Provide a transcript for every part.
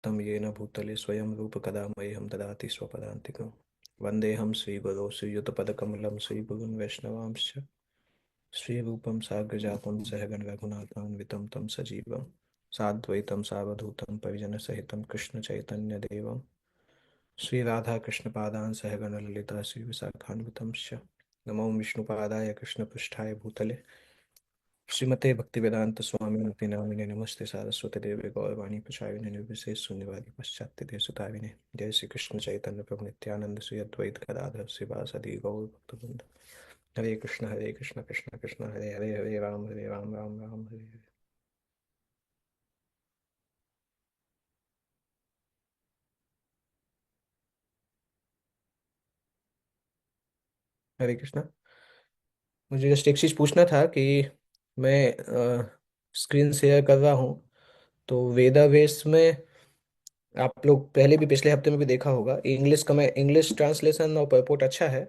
व्यक्तं येन भूतले स्वयं रूपकदा मह्यं ददाति स्वपदान्तिकं। वन्देऽहं श्रीगुरो श्रीयुतपदकमलं श्रीगुरुन् वैष्णवांश्च श्रीरूपं साग्रजातं सहगण रघुनाथान्वितं तं सजीवं साद्वैतं सावधूतं परिजनसहितं कृष्णचैतन्यदेवं श्रीराधाकृष्णपादान् सहगण ललिता श्रीविशाखान्वितंश्च। नमो विष्णुपादाय कृष्णपृष्ठाय भूतले श्रीमते भक्तिवेदांत स्वामी नामिने नमस्ते सारस्वती देवे गौरवाणी प्रचारिणे निर्विशेष शून्यवादी पाश्चात्य देशतारिणे। जय श्री कृष्ण चैतन्य प्रभु नित्यानंद श्री अद्वैत गदाधर श्रीवासदि गौर भक्तवृंद। हरे कृष्ण कृष्ण कृष्ण हरे हरे हरे राम राम राम हरे हरे। हरे कृष्ण। मुझे जस्ट एक चीज पूछना था कि मैं स्क्रीन शेयर कर रहा हूँ तो वेदावेस में आप लोग पहले भी पिछले हफ्ते में भी देखा होगा, इंग्लिश का मैं इंग्लिश ट्रांसलेशन और परपोर्ट अच्छा है,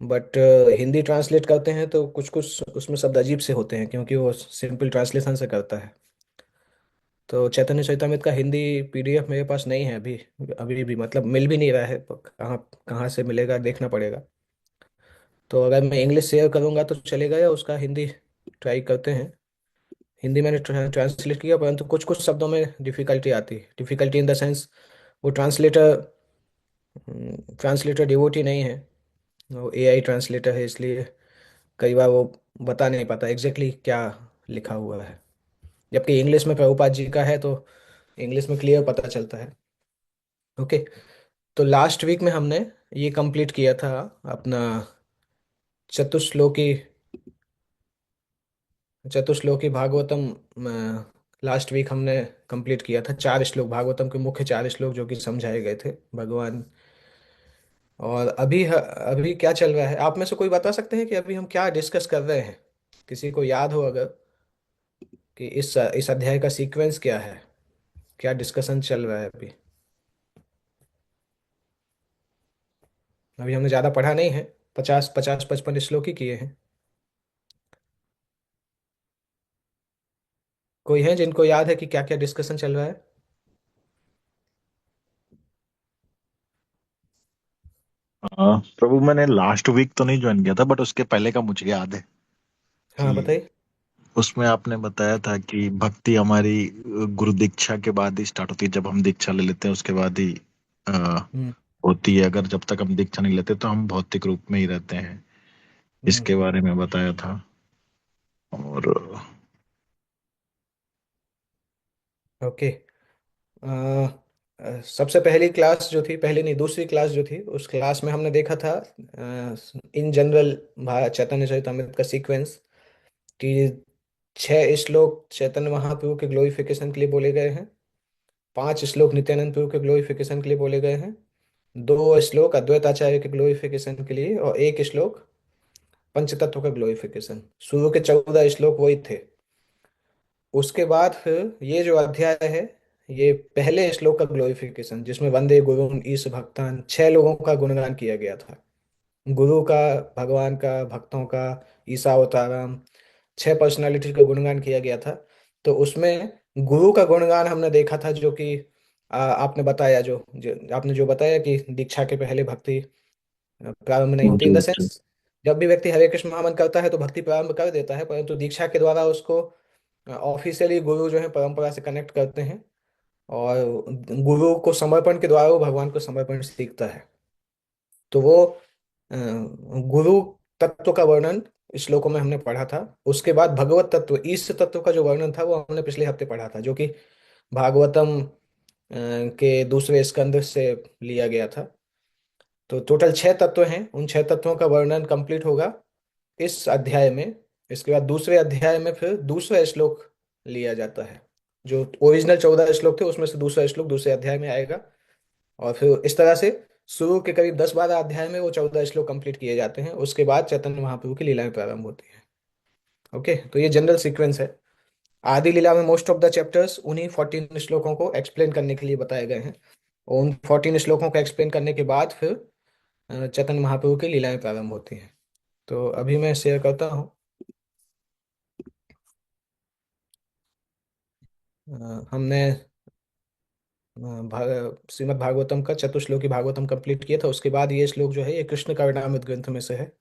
बट हिंदी ट्रांसलेट करते हैं तो कुछ कुछ उसमें शब्द अजीब से होते हैं क्योंकि वो सिंपल ट्रांसलेशन से करता है। तो चैतन्य चैतामृत का हिंदी पीडीएफ मेरे पास नहीं है अभी। अभी भी मतलब मिल भी नहीं रहा है, कहाँ कहाँ से मिलेगा देखना पड़ेगा। तो अगर मैं इंग्लिश शेयर करूँगा तो चलेगा या उसका हिंदी ट्राई करते हैं। हिंदी मैंने ट्रांसलेट किया परंतु कुछ कुछ शब्दों में डिफिकल्टी आती है, डिफिकल्टी इन द सेंस वो ट्रांसलेटर ट्रांसलेटर डिवोटी नहीं है, वो एआई ट्रांसलेटर है, इसलिए कई बार वो बता नहीं पाता एग्जैक्टली क्या लिखा हुआ है। जबकि इंग्लिश में प्रभुपाद जी का है तो इंग्लिश में क्लियर पता चलता है। ओके। तो लास्ट वीक में हमने ये कंप्लीट किया था अपना चतुश्लोकी चतुश्लोकी भागवतम। लास्ट वीक हमने कंप्लीट किया था 4 श्लोक, भागवतम के मुख्य 4 श्लोक जो कि समझाए गए थे भगवान। और अभी क्या चल रहा है, आप में से कोई बता सकते हैं कि अभी हम क्या डिस्कस कर रहे हैं? किसी को याद हो अगर कि इस अध्याय का सीक्वेंस क्या है, क्या डिस्कशन चल रहा है अभी? अभी हमने ज़्यादा पढ़ा नहीं है, 50 50 55 श्लोक ही किए हैं। कोई है जिनको याद है कि क्या क्या डिस्कशन चल रहा है? प्रभु मैंने लास्ट वीक तो नहीं ज्वाइन किया था बट उसके पहले का मुझे याद है हाँ कि बताइए। उसमें आपने बताया था कि भक्ति हमारी गुरु दीक्षा के बाद ही स्टार्ट होती है। जब हम दीक्षा ले लेते हैं उसके बाद ही अ, हम्म। होती है। अगर जब तक हम दीक्षा नहीं लेते तो हम भौतिक रूप में ही रहते हैं। इसके हम्म। बारे में बताया था। और ओके। सबसे पहली क्लास जो थी, पहली नहीं दूसरी क्लास जो थी, उस क्लास में हमने देखा था इन जनरल चैतन्य चरितमृत का सीक्वेंस कि 6 श्लोक चैतन्य महाप्रभु के ग्लोरिफिकेशन के लिए बोले गए हैं, 5 श्लोक नित्यानंद प्रभु के ग्लोरिफिकेशन के लिए बोले गए हैं, 2 श्लोक अद्वैत आचार्य के ग्लोरिफिकेशन के लिए और 1 श्लोक पंचतत्व का ग्लोरिफिकेशन। शुरू के 14 श्लोक वही थे। उसके बाद फिर ये जो अध्याय है, ये पहले श्लोक का ग्लोरिफिकेशन जिसमें वंदे गुरुन् ईश भक्तान 6 लोगों का गुणगान किया गया था। गुरु का, भगवान का, भक्तों का, ईसा अवतारम, 6 पर्सनालिटी का गुणगान किया गया था। तो उसमें गुरु का गुणगान हमने देखा था जो कि आपने बताया, जो आपने जो बताया कि दीक्षा के पहले भक्ति प्रारंभ नहीं होती, in the ji ji. Sense जब भी व्यक्ति हरे कृष्ण महामंत्र करता है तो भक्ति प्रारंभ कर देता है, परंतु दीक्षा के द्वारा उसको ऑफिशियली गुरु जो है परंपरा से कनेक्ट करते हैं और गुरु को समर्पण के द्वारा वो भगवान को समर्पण सीखता है। तो वो गुरु तत्व का वर्णन इस श्लोकों में हमने पढ़ा था। उसके बाद भगवत तत्व, ईश तत्व का जो वर्णन था वो हमने पिछले हफ्ते पढ़ा था, जो कि भागवतम के दूसरे स्कंद से लिया गया था। तो टोटल 6 तत्व हैं, उन 6 तत्वों का वर्णन कंप्लीट होगा इस अध्याय में। इसके बाद दूसरे अध्याय में फिर दूसरा श्लोक लिया जाता है। जो ओरिजिनल 14 श्लोक थे उसमें से दूसरा श्लोक दूसरे अध्याय में आएगा। और फिर इस तरह से शुरू के करीब 10 12 अध्याय में वो 14 श्लोक कंप्लीट किए जाते हैं। उसके बाद चैतन्य महाप्रभु की लीलाएं प्रारंभ होती हैं। ओके, तो ये जनरल सीक्वेंस है। आदि लीला में मोस्ट ऑफ द चैप्टर्स उन्हीं 14 श्लोकों को एक्सप्लेन करने के लिए बताए गए हैं। और उन 14 श्लोकों को एक्सप्लेन करने के बाद फिर चैतन्य महाप्रभु की लीलाएं प्रारंभ होती हैं। तो अभी मैं शेयर करता हूँ। हमने श्रीमद् भागवतम का चतुश्लोकी भागवतम कंप्लीट किया था। उसके बाद ये श्लोक जो है ये कृष्ण कार्णामृत ग्रंथ में से है।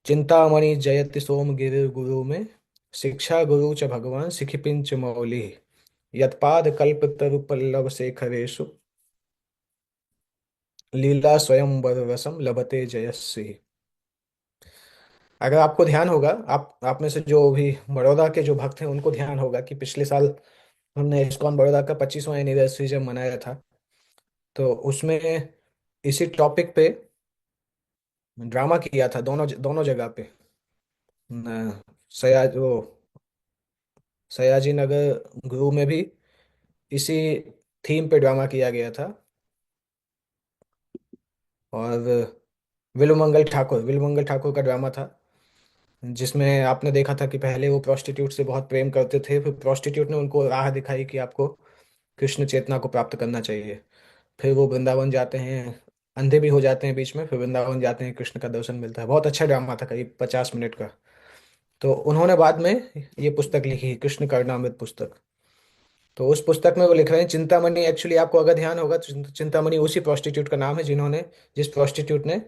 चिंतामणि जयति सोम गिरिर्गुरु में, शिक्षा गुरु च भगवान सिखिपिंच मौलि, यत्पाद कल्पतरु पल्लव शेखरेषु, लीला स्वयंवर रसम लभते जयश्री। अगर आपको ध्यान होगा, आप में से जो भी बड़ौदा के जो भक्त हैं उनको ध्यान होगा कि पिछले साल हमने इस्कॉन बड़ौदा का 25वां एनिवर्सरी जब मनाया था, तो उसमें इसी टॉपिक पे ड्रामा किया था दोनों दोनों जगह पे। सयाज वो सयाजी नगर गुरु में भी इसी थीम पे ड्रामा किया गया था। और विलुमंगल ठाकुर का ड्रामा था, जिसमें आपने देखा था कि पहले वो प्रोस्टिट्यूट से बहुत प्रेम करते थे, फिर प्रोस्टिट्यूट ने उनको राह दिखाई कि आपको कृष्ण चेतना को प्राप्त करना चाहिए। फिर वो वृंदावन जाते हैं, अंधे भी हो जाते हैं बीच में, फिर वृंदावन जाते हैं, कृष्ण का दर्शन मिलता है। बहुत अच्छा ड्रामा था, करीब 50 मिनट का। तो उन्होंने बाद में ये पुस्तक लिखी, कृष्ण कर्णामृत पुस्तक। तो उस पुस्तक में वो लिख रहे हैं चिंतामणि, एक्चुअली आपको अगर ध्यान होगा तो चिंतामणि उसी प्रोस्टिट्यूट का नाम है जिन्होंने जिस प्रोस्टिट्यूट ने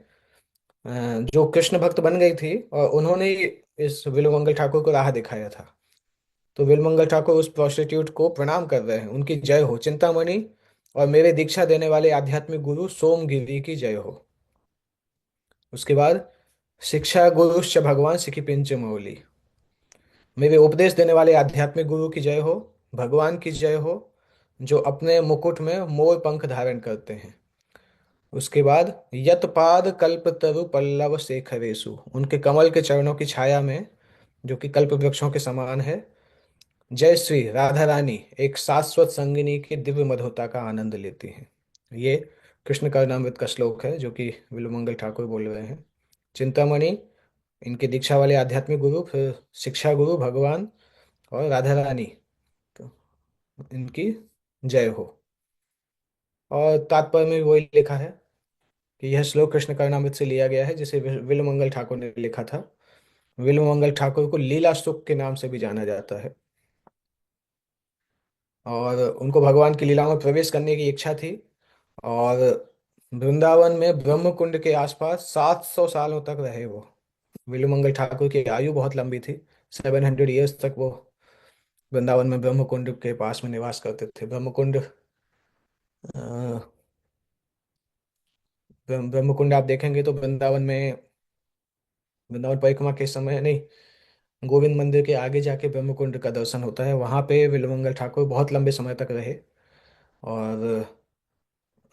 अ, जो कृष्ण भक्त बन गई थी, और उन्होंने ही इस विलुमंगल ठाकुर को राह दिखाया था। तो विलुमंगल ठाकुर उस प्रोस्टिट्यूट को प्रणाम कर रहे हैं, उनकी जय हो चिंतामणि, और मेरे दीक्षा देने वाले आध्यात्मिक गुरु सोमगिरी की जय हो। उसके बाद शिक्षा गुरुश्च भगवान सिखी पिंच मौली, मेरे उपदेश देने वाले आध्यात्मिक गुरु की जय हो, भगवान की जय हो, जो अपने मुकुट में मोर पंख धारण करते हैं। उसके बाद यत पाद कल्प तरु पल्लव शेखरेशु, उनके कमल के चरणों की छाया में, जो कि कल्प वृक्षों के समान है, जय श्री राधा रानी एक शाश्वत संगिनी की दिव्य मधुरता का आनंद लेती हैं। ये कृष्ण कर्णामृत का श्लोक है जो कि विलुमंगल ठाकुर बोल रहे हैं। चिंतामणि इनके दीक्षा वाले आध्यात्मिक गुरु, फिर शिक्षा गुरु भगवान, और राधा रानी, तो इनकी जय हो। और तात्पर्य में भी वही लिखा है कि यह श्लोक कृष्ण कर्णामृत से लिया गया है, जिसे विलुमंगल ठाकुर ने लिखा था। विलुमंगल ठाकुर को लीला सुख के नाम से भी जाना जाता है, और उनको भगवान की लीला में प्रवेश करने की इच्छा थी। और वृंदावन में ब्रह्म कुंड के आसपास 700 सालों तक रहे वो। विलुमंगल ठाकुर की आयु बहुत लंबी थी, 700 ईयर्स तक वो वृंदावन में ब्रह्म कुंड के पास में निवास करते थे। ब्रह्म कुंड, ब्रह्म कुंड आप देखेंगे तो वृंदावन परिक्रमा के समय नहीं, गोविंद मंदिर के आगे जाके ब्रह्म कुंड का दर्शन होता है। वहां पे विलुमंगल ठाकुर बहुत लंबे समय तक रहे। और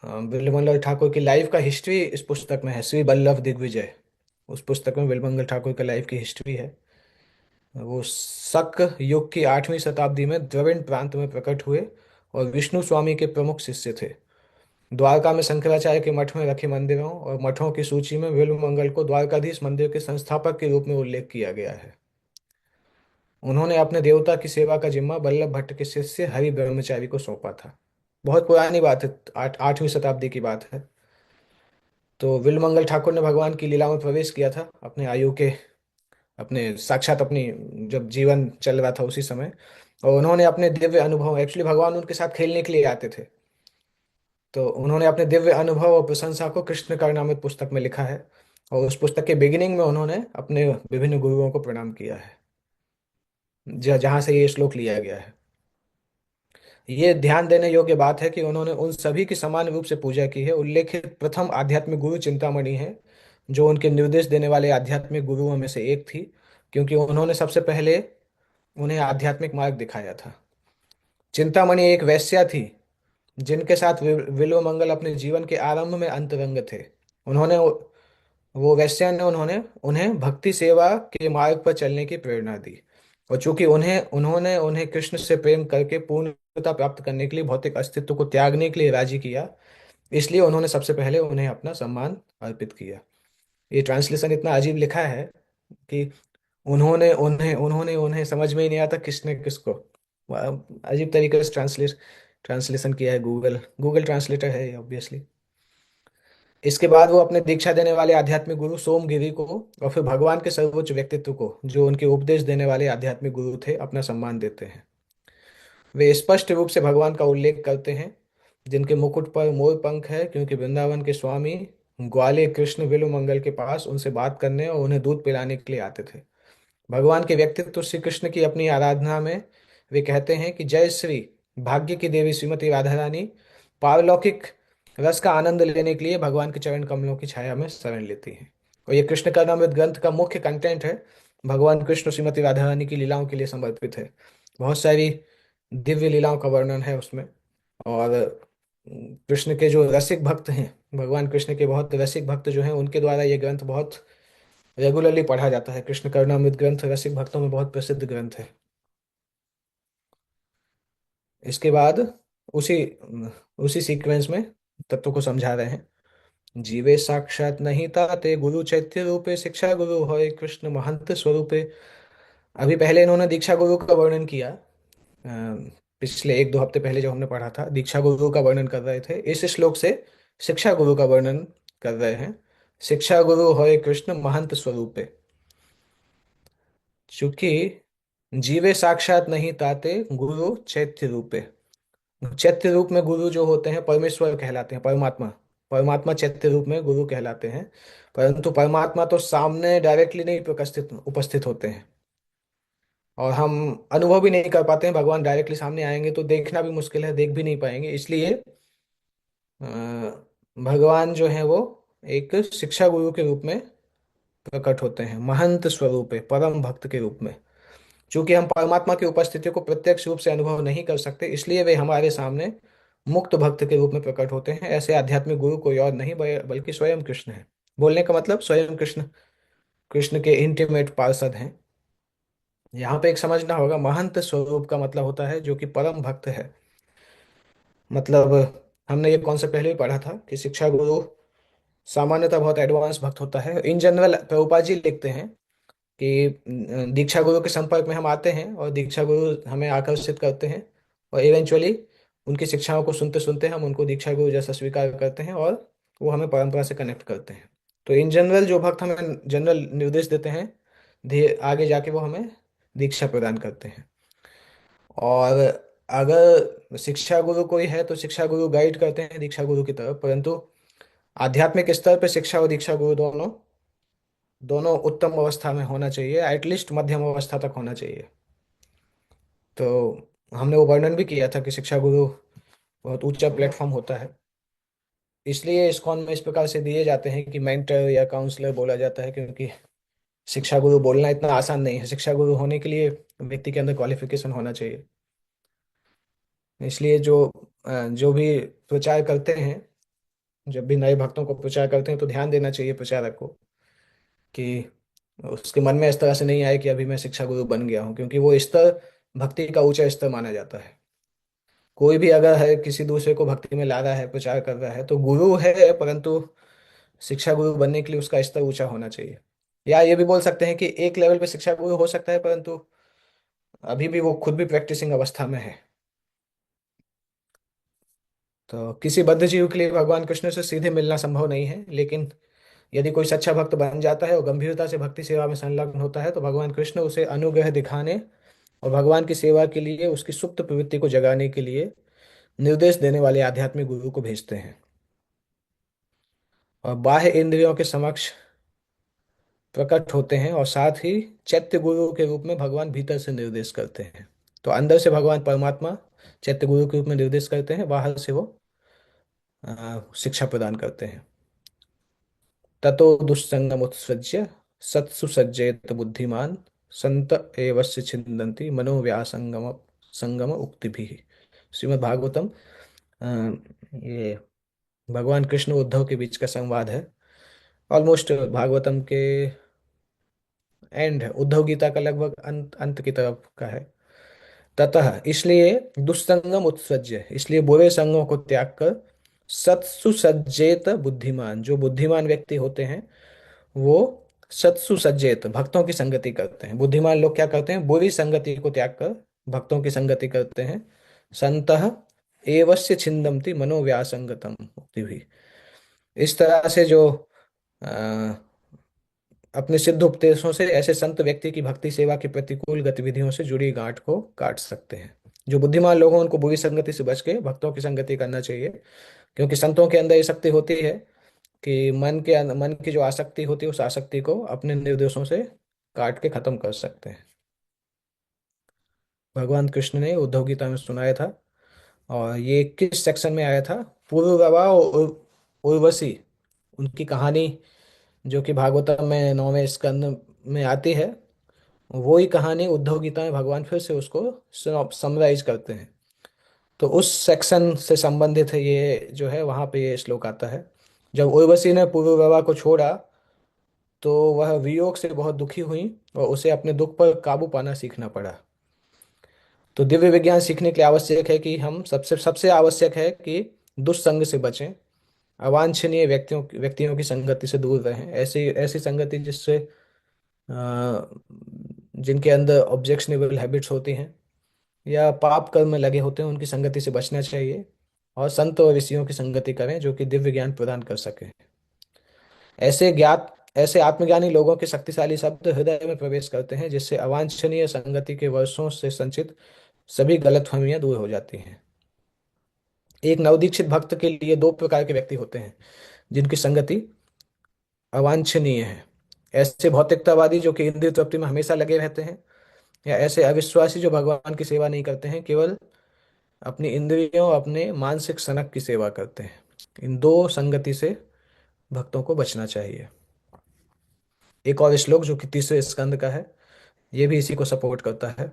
विलुमंगल ठाकुर की लाइफ का हिस्ट्री इस पुस्तक में है, श्री वल्लभ दिग्विजय। उस पुस्तक में विलुमंगल ठाकुर की लाइफ की हिस्ट्री है। वो शक युग की 8वीं शताब्दी में द्रविड़ प्रांत में प्रकट हुए, और विष्णु स्वामी के प्रमुख शिष्य थे। द्वारका में शंकराचार्य के मठ में रखे मंदिरों और मठों की सूची में विल्वमंगल को द्वारकाधीश मंदिर के संस्थापक के रूप में उल्लेख किया गया है। उन्होंने अपने देवता की सेवा का जिम्मा बल्लभ भट्ट के शिष्य हरि ब्रह्मचारी को सौंपा था। बहुत पुरानी बात है, 8वीं शताब्दी की बात है। तो विल्वमंगल ठाकुर ने भगवान की लीला में प्रवेश किया था अपने आयु के, अपने साक्षात अपनी, जब जीवन चल रहा था उसी समय। और उन्होंने अपने दिव्य अनुभव, एक्चुअली भगवान उनके साथ खेलने के लिए आते थे, तो उन्होंने अपने दिव्य अनुभव और प्रशंसा को कृष्ण कार्नामृत पुस्तक में लिखा है। और उस पुस्तक के बिगिनिंग में उन्होंने अपने विभिन्न गुरुओं को प्रणाम किया है, जहाँ से ये श्लोक लिया गया है। ये ध्यान देने योग्य बात है कि उन्होंने उन सभी की समान रूप से पूजा की है। उल्लेखित प्रथम आध्यात्मिक गुरु चिंतामणि है, जो उनके निर्देश देने वाले आध्यात्मिक गुरुओं में से एक थी, क्योंकि उन्होंने सबसे पहले उन्हें आध्यात्मिक मार्ग दिखाया था। चिंतामणि एक वैश्या थी, जिनके साथ विल्वमंगल अपने जीवन के आरंभ में अंतरंग थे। उन्होंने वो वैश्या ने उन्होंने उन्हें भक्ति सेवा के मार्ग पर चलने की प्रेरणा दी। और चूंकि उन्होंने उन्हें कृष्ण से प्रेम करके पूर्णता प्राप्त करने के लिए भौतिक अस्तित्व को त्यागने के लिए राजी किया, इसलिए उन्होंने सबसे पहले उन्हें अपना सम्मान अर्पित किया। ये ट्रांसलेशन इतना अजीब लिखा है कि उन्होंने उन्हें समझ में ही नहीं आता किसने किसको। अजीब तरीके से ट्रांसलेशन किया है। गूगल गूगल ट्रांसलेटर है ऑब्वियसली। इसके बाद वो अपने दीक्षा देने वाले आध्यात्मिक गुरु सोमगिरी को, और फिर भगवान के सर्वोच्च व्यक्तित्व को, जो उनके उपदेश देने वाले आध्यात्मिक गुरु थे, अपना सम्मान देते हैं। वे स्पष्ट रूप से भगवान का उल्लेख करते हैं, जिनके मुकुट पर मोर पंख है, क्योंकि वृंदावन के स्वामी ग्वाले कृष्ण विलुमंगल के पास उनसे बात करने और उन्हें दूध पिलाने के लिए आते थे। भगवान के व्यक्तित्व श्री कृष्ण की अपनी आराधना में वे कहते हैं कि जय श्री भाग्य की देवी श्रीमती राधा रानी पारलौकिक रस का आनंद लेने के लिए भगवान के चरण कमलों की छाया में शरण लेती हैं। और ये कृष्ण कर्णामृत ग्रंथ का मुख्य कंटेंट है, भगवान कृष्ण श्रीमती राधा रानी की लीलाओं के लिए समर्पित है। बहुत सारी दिव्य लीलाओं का वर्णन है उसमें। और कृष्ण के जो रसिक भक्त हैं, भगवान कृष्ण के बहुत रसिक भक्त जो हैं, उनके द्वारा ये ग्रंथ बहुत रेगुलरली पढ़ा जाता है। कृष्ण कर्णामृत ग्रंथ रसिक भक्तों में बहुत प्रसिद्ध ग्रंथ है। इसके बाद उसी उसी सीक्वेंस में तत्व को समझा रहे हैं। जीवे साक्षात नहीं ताते गुरु चैत्य रूपे शिक्षा गुरु होय कृष्ण महंत स्वरूपे। अभी पहले इन्होंने दीक्षा गुरु का वर्णन किया। पिछले एक दो हफ्ते पहले जो हमने पढ़ा था, दीक्षा गुरु का वर्णन कर रहे थे। इस श्लोक से शिक्षा गुरु का वर्णन कर रहे हैं। शिक्षा गुरु होय कृष्ण महंत स्वरूपे। चूंकि जीवे साक्षात नहीं ताते गुरु चैत्य रूपे। चैत्य रूप में गुरु जो होते हैं परमेश्वर कहलाते हैं, परमात्मा। परमात्मा चैत्य रूप में गुरु कहलाते हैं। परंतु परमात्मा तो सामने डायरेक्टली नहीं उपस्थित उपस्थित होते हैं, और हम अनुभव भी नहीं कर पाते हैं। भगवान डायरेक्टली सामने आएंगे तो देखना भी मुश्किल है, देख भी नहीं पाएंगे। इसलिए अ, भगवान जो है वो एक शिक्षा गुरु के रूप में प्रकट होते हैं, महंत स्वरूप है, परम भक्त के रूप में। चूंकि हम परमात्मा की उपस्थिति को प्रत्यक्ष रूप से अनुभव नहीं कर सकते, इसलिए वे हमारे सामने मुक्त भक्त के रूप में प्रकट होते हैं। ऐसे आध्यात्मिक गुरु कोई और नहीं बल्कि स्वयं कृष्ण है। बोलने का मतलब स्वयं कृष्ण, कृष्ण के इंटीमेट पार्षद हैं। यहाँ पे एक समझना होगा, महंत स्वरूप का मतलब होता है जो कि परम भक्त है। मतलब हमने ये कॉन्सेप्ट पहले भी पढ़ा था कि शिक्षा गुरु सामान्यतः बहुत एडवांस भक्त होता है। इन जनरल प्रभुपाद जी लिखते हैं कि दीक्षा गुरु के संपर्क में हम आते हैं और दीक्षा गुरु हमें आकर्षित करते हैं, और इवेंचुअली उनकी शिक्षाओं को सुनते सुनते हम उनको दीक्षा गुरु जैसा स्वीकार करते हैं, और वो हमें परंपरा से कनेक्ट करते हैं। तो इन जनरल जो भक्त हमें जनरल निर्देश देते हैं, धीरे आगे जाके वो हमें दीक्षा प्रदान करते हैं। और अगर शिक्षा गुरु कोई है तो शिक्षा गुरु गाइड करते हैं दीक्षा गुरु की तरफ। परंतु आध्यात्मिक स्तर पर शिक्षा और दीक्षा गुरु दोनों दोनों उत्तम अवस्था में होना चाहिए, एटलीस्ट मध्यम अवस्था तक होना चाहिए। तो हमने वो वर्णन भी किया था कि शिक्षा गुरु बहुत ऊंचा प्लेटफॉर्म होता है। इसलिए इस्कॉन में इस प्रकार से दिए जाते हैं कि मेंटर या काउंसलर बोला जाता है, क्योंकि शिक्षा गुरु बोलना इतना आसान नहीं है। शिक्षा गुरु होने के लिए व्यक्ति के अंदर क्वालिफिकेशन होना चाहिए। इसलिए जो भी प्रचार करते हैं, जब भी नए भक्तों को प्रचार करते हैं, तो ध्यान देना चाहिए प्रचारक को कि उसके मन में इस तरह से नहीं आए कि अभी मैं शिक्षा गुरु बन गया हूँ, क्योंकि वो स्तर भक्ति का ऊंचा स्तर माना जाता है। कोई भी अगर है किसी दूसरे को भक्ति में ला रहा है, प्रचार कर रहा है, तो गुरु है, परंतु शिक्षा गुरु बनने के लिए उसका स्तर ऊंचा होना चाहिए। या ये भी बोल सकते हैं कि एक लेवल पे शिक्षा गुरु हो सकता है, परंतु अभी भी वो खुद भी प्रैक्टिसिंग अवस्था में है। तो किसी बद्ध जीव के लिए भगवान कृष्ण से सीधे मिलना संभव नहीं है, लेकिन यदि कोई सच्चा भक्त बन जाता है और गंभीरता से भक्ति सेवा में संलग्न होता है, तो भगवान कृष्ण उसे अनुग्रह दिखाने और भगवान की सेवा के लिए उसकी सुप्त प्रवृत्ति को जगाने के लिए निर्देश देने वाले आध्यात्मिक गुरु को भेजते हैं। और बाह्य इंद्रियों के समक्ष प्रकट होते हैं, और साथ ही चैत्य गुरु के रूप में भगवान भीतर से निर्देश करते हैं। तो अंदर से भगवान परमात्मा चैत्य गुरु के रूप में निर्देश करते हैं, बाहर से वो शिक्षा प्रदान करते हैं। ततो दुस्संगम उत्सृज्य सत्सु सज्जेत बुद्धिमान संत एवस्य छिन्दन्ति मनोव्यासंगम संगम उक्ति भी। श्रीमद् भागवतम, अ, ये भगवान कृष्ण उद्धव के बीच का संवाद है। ऑलमोस्ट भागवतम के एंड है, उद्धव गीता का लगभग अंत अंत की तरफ का है। ततः इसलिए दुस्संगम उत्सज्य, इसलिए बुरे संगों को त्याग कर सत्सु सज्जेत बुद्धिमान, जो बुद्धिमान व्यक्ति होते हैं वो सत्सु सज्जेत भक्तों की संगति करते हैं। बुद्धिमान लोग क्या करते हैं? बुरी संगति को त्याग कर भक्तों की संगति करते हैं। संतः एवस्य छिन्दन्ति मनोव्यासंगतम मुक्ति भी। इस तरह से जो अ, अपने सिद्ध उपदेशों से ऐसे संत व्यक्ति की भक्ति सेवा की प्रतिकूल गतिविधियों से जुड़ी गांठ को काट सकते हैं। जो बुद्धिमान लोग हैं उनको बुरी संगति से बच के भक्तों की संगति करना चाहिए, क्योंकि संतों के अंदर ये शक्ति होती है कि मन की जो आसक्ति होती है उस आसक्ति को अपने निर्देशों से काट के खत्म कर सकते हैं। भगवान कृष्ण ने उद्धव गीता में सुनाया था, और ये किस सेक्शन में आया था? पुरुरवा और उर्वशी, उनकी कहानी जो कि भागवतम में 9वें स्कंद में आती है, वो ही कहानी उद्धव गीता में भगवान फिर से उसको समराइज करते हैं। तो उस सेक्शन से संबंधित है ये जो है, वहां पे ये श्लोक आता है। जब उर्वशी ने पुरुरवा को छोड़ा तो वह वियोग से बहुत दुखी हुई और उसे अपने दुख पर काबू पाना सीखना पड़ा। तो दिव्य विज्ञान सीखने के लिए आवश्यक है कि हम सबसे सबसे आवश्यक है कि दुष्संग से बचें, अवांछनीय व्यक्तियों की संगति से दूर रहें। ऐसी ऐसी संगति जिससे जिनके अंदर ऑब्जेक्शनेबल हैबिट्स होती हैं या पाप कर्म में लगे होते हैं, उनकी संगति से बचना चाहिए। और संत और ऋषियों की संगति करें जो कि दिव्य ज्ञान प्रदान कर सके। ऐसे आत्मज्ञानी लोगों के शक्तिशाली शब्द हृदय में प्रवेश करते हैं, जिससे अवांछनीय संगति के वर्षों से संचित सभी गलतफहमियां दूर हो जाती हैं। एक नवदीक्षित भक्त के लिए दो प्रकार के व्यक्ति होते हैं जिनकी संगति अवांछनीय है। ऐसे भौतिकतावादी जो कि इंद्रिय तृप्ति में हमेशा लगे रहते हैं, या ऐसे अविश्वासी जो भगवान की सेवा नहीं करते हैं, केवल अपनी इंद्रियों, अपने मानसिक सनक की सेवा करते हैं। इन दो संगति से भक्तों को बचना चाहिए। एक और श्लोक जो कि तीसरे स्कंद का है, ये भी इसी को सपोर्ट करता है।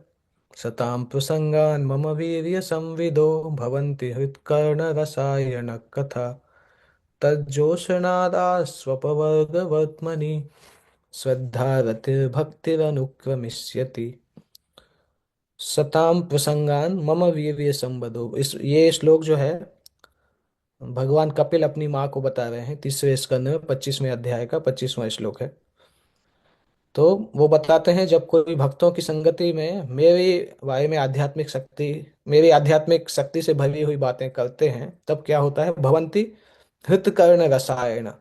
सताम प्रसंगान मम वीर्य संविदो भवन्ति हृत्कर्ण रसायन कथा तज्जोषणादा स्वपवर्गवर्त्मनि श्रद्धा रतिर्भक्तिरनुक्रमिष्यति। सताम प्रसंगान मम वीर्य संवदो, इस ये श्लोक जो है भगवान कपिल अपनी माँ को बता रहे हैं। तीसरे स्कंद में 25वें अध्याय का 25वां श्लोक है। तो वो बताते हैं, जब कोई भक्तों की संगति में मेरी आध्यात्मिक शक्ति से भरी हुई बातें करते हैं, तब क्या होता है? भवंती हृतकर्ण रसायन।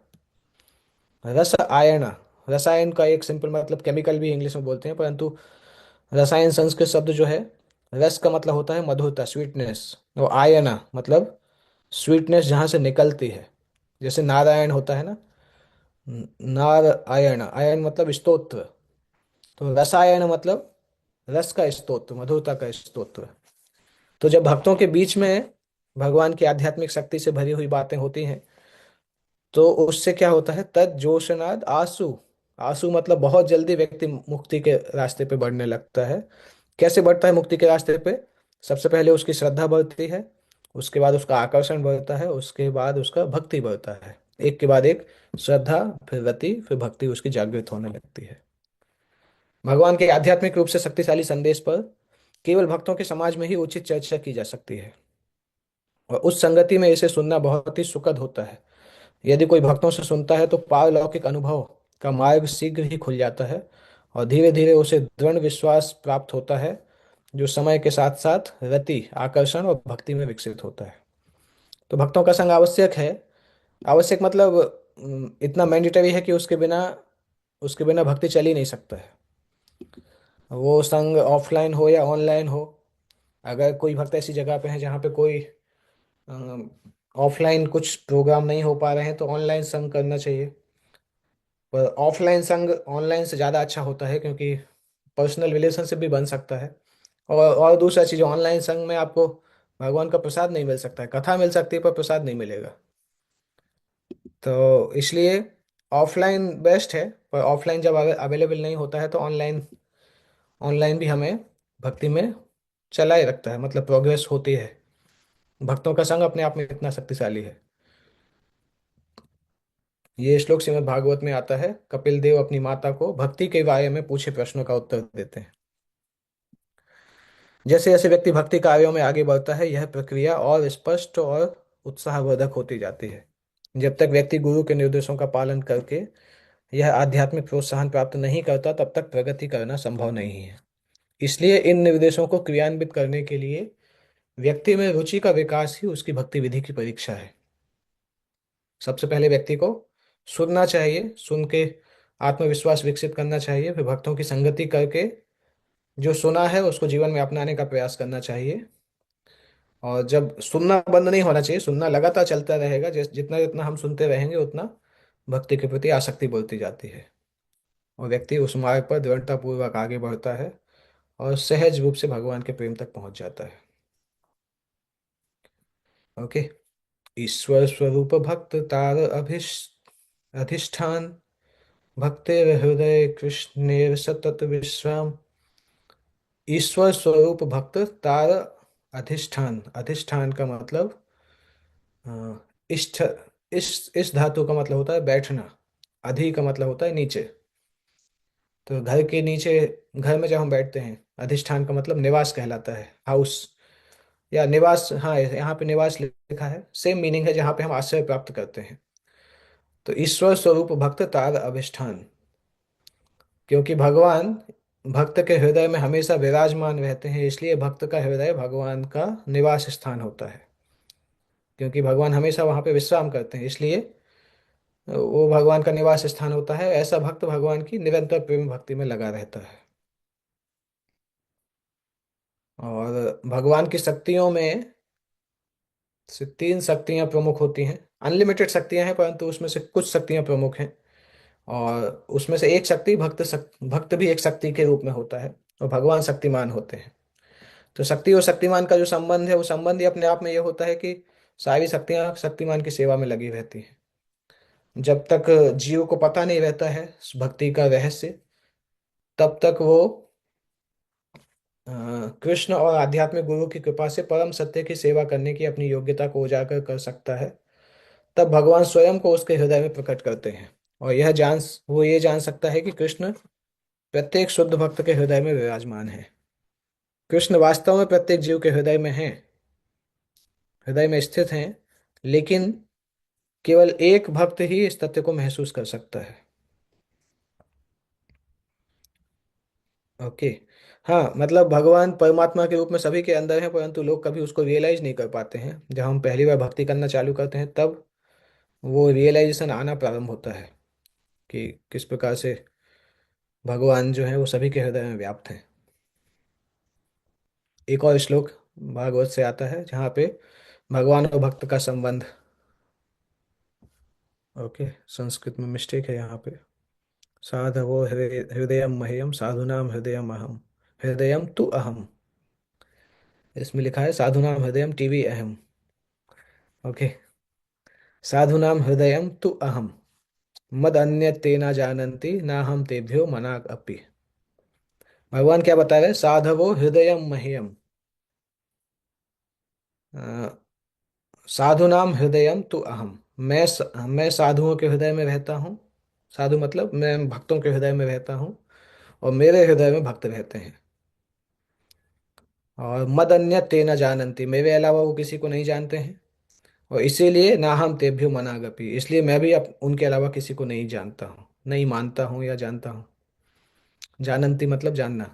रस आयन, रसायन का एक सिंपल मतलब केमिकल भी इंग्लिश में बोलते हैं, परंतु रसायन संस्कृत शब्द जो है, रस का मतलब होता है मधुरता, स्वीटनेस। और आयना मतलब स्वीटनेस जहाँ से निकलती है, जैसे नारायण होता है ना, नार आयन, आयन मतलब स्तोत्र। तो रसायन मतलब रस का स्तोत्र, मधुरता का स्तोत्र। तो जब भक्तों के बीच में भगवान की आध्यात्मिक शक्ति से भरी हुई बातें होती हैं, तो उससे क्या होता है? तद जोशनाद आंसू। आंसू मतलब बहुत जल्दी व्यक्ति मुक्ति के रास्ते पे बढ़ने लगता है। कैसे बढ़ता है मुक्ति के रास्ते पे? सबसे पहले उसकी श्रद्धा बढ़ती है, उसके बाद उसका आकर्षण बढ़ता है, उसके बाद उसका भक्ति बढ़ता है। एक के बाद एक, श्रद्धा, फिर रति, फिर भक्ति उसकी जागृत होने लगती है। भगवान के आध्यात्मिक रूप से शक्तिशाली संदेश पर केवल भक्तों के समाज में ही उचित चर्चा की जा सकती है, और उस संगति में इसे सुनना बहुत ही सुखद होता है। यदि कोई भक्तों से सुनता है तो पारलौकिक अनुभव का मार्ग शीघ्र ही खुल जाता है, और धीरे धीरे उसे दृढ़ विश्वास प्राप्त होता है, जो समय के साथ साथ रति, आकर्षण और भक्ति में विकसित होता है। तो भक्तों का संग आवश्यक है। आवश्यक मतलब इतना मैंडेटरी है कि उसके बिना भक्ति चल ही नहीं सकता है। वो संग ऑफलाइन हो या ऑनलाइन हो। अगर कोई भक्त ऐसी जगह पे है जहाँ पे कोई ऑफलाइन कुछ प्रोग्राम नहीं हो पा रहे हैं, तो ऑनलाइन संग करना चाहिए। पर ऑफलाइन संग ऑनलाइन से ज़्यादा अच्छा होता है, क्योंकि पर्सनल रिलेशनशिप भी बन सकता है। और दूसरा चीज़, ऑनलाइन संग में आपको भगवान का प्रसाद नहीं मिल सकता है, कथा मिल सकती है पर प्रसाद नहीं मिलेगा। तो इसलिए ऑफलाइन बेस्ट है, पर ऑफलाइन जब अवेलेबल नहीं होता है तो ऑनलाइन ऑनलाइन भी हमें भक्ति में चलाए रखता है, मतलब प्रोग्रेस होती है। भक्तों का संग अपने आप में इतना शक्तिशाली है। ये श्लोक श्रीमद् भागवत में आता है। कपिल देव अपनी माता को भक्ति के बारे में पूछे प्रश्नों का उत्तर देते हैं। जैसे जैसे व्यक्ति भक्ति कार्यों में आगे बढ़ता है, यह प्रक्रिया और स्पष्ट और उत्साहवर्धक होती जाती है। जब तक व्यक्ति गुरु के निर्देशों का पालन करके यह आध्यात्मिक प्रोत्साहन प्राप्त नहीं करता, तब तक प्रगति करना संभव नहीं है। इसलिए इन निर्देशों को क्रियान्वित करने के लिए व्यक्ति में रुचि का विकास ही उसकी भक्ति विधि की परीक्षा है। सबसे पहले व्यक्ति को सुनना चाहिए, सुन के आत्मविश्वास विकसित करना चाहिए, फिर भक्तों की संगति करके जो सुना है उसको जीवन में अपनाने का प्रयास करना चाहिए। और जब सुनना बंद नहीं होना चाहिए, सुनना लगातार चलता रहेगा, जितना जितना हम सुनते रहेंगे उतना भक्ति के प्रति आसक्ति बढ़ती जाती है, और व्यक्ति उस मार्ग पर दृढ़तापूर्वक आगे बढ़ता है और सहज रूप से भगवान के प्रेम तक पहुंच जाता है। ओके। ईश्वर स्वरूप भक्त तार अधिष्ठान, भक्तेर हृदय कृष्णेर सतत विश्राम। ईश्वर स्वरूप भक्त तार अधिष्ठान, अधिष्ठान का मतलब अ, इष्ट, इस धातु का मतलब होता है बैठना, अधि का मतलब होता है नीचे। तो घर के नीचे, घर में जब हम बैठते हैं, अधिष्ठान का मतलब निवास कहलाता है, हाउस या निवास। हाँ, यहाँ पे निवास लिखा है, सेम मीनिंग है, जहाँ पे हम आश्रय प्राप्त करते हैं। तो ईश्वर स्वरूप भक्त तार अधिष्ठान, क्योंकि भगवान भक्त के हृदय में हमेशा विराजमान रहते हैं, इसलिए भक्त का हृदय भगवान का निवास स्थान होता है। क्योंकि भगवान हमेशा वहां पे विश्राम करते हैं, इसलिए वो भगवान का निवास स्थान होता है। ऐसा भक्त भगवान की निरंतर प्रेम भक्ति में लगा रहता है। और भगवान की शक्तियों में से तीन शक्तियां प्रमुख होती हैं। अनलिमिटेड शक्तियां हैं, परंतु उसमें से कुछ शक्तियां प्रमुख हैं। और उसमें से एक शक्ति भक्त भी एक शक्ति के रूप में होता है, और भगवान शक्तिमान होते हैं। तो शक्ति और शक्तिमान का जो संबंध है, वो संबंध ही अपने आप में ये होता है कि सारी शक्तियां शक्तिमान की सेवा में लगी रहती हैं। जब तक जीव को पता नहीं रहता है भक्ति का रहस्य, तब तक वो अ, कृष्ण और आध्यात्मिक गुरु की कृपा से परम सत्य की सेवा करने की अपनी योग्यता को उजागर कर सकता है। तब भगवान स्वयं को उसके हृदय में प्रकट करते हैं, और वो ये जान सकता है कि कृष्ण प्रत्येक शुद्ध भक्त के हृदय में विराजमान है। कृष्ण वास्तव में प्रत्येक जीव के हृदय में हैं, हृदय में स्थित हैं, लेकिन केवल एक भक्त ही इस तथ्य को महसूस कर सकता है। ओके। हाँ, मतलब भगवान परमात्मा के रूप में सभी के अंदर है, परंतु लोग कभी उसको रियलाइज नहीं कर पाते हैं। जब हम पहली बार भक्ति करना चालू करते हैं, तब वो रियलाइजेशन आना प्रारंभ होता है कि किस प्रकार से भगवान जो है वो सभी के हृदय में व्याप्त है। एक और श्लोक भागवत से आता है, जहाँ पे भगवान और भक्त का संबंध। ओके, संस्कृत में मिस्टेक है यहाँ पे। साधवो हृदय मह्यम साधुनाम हृदय अहम, हृदय तु अहम। इसमें लिखा है साधुनाम हृदय टीवी अहम। ओके। साधुनाम हृदय तु अहम, मद अन्य तेना जानन्ति ना हम तेभ्यो मना अपि। भगवान क्या बता रहे हैं? साधवो हृदय मह्यम, साधुनाम हृदयम तु अहम। मैं साधुओं के हृदय में रहता हूँ। साधु मतलब मैं भक्तों के हृदय में रहता हूँ, और मेरे हृदय में भक्त रहते हैं। और मद अन्य ते न जानन्ति, मेरे अलावा वो किसी को नहीं जानते हैं। और इसीलिए ना हम तेभ्यो मनागपि, इसलिए मैं भी उनके अलावा किसी को नहीं जानता हूँ, नहीं मानता हूँ या जानता हूँ। जानन्ति मतलब जानना।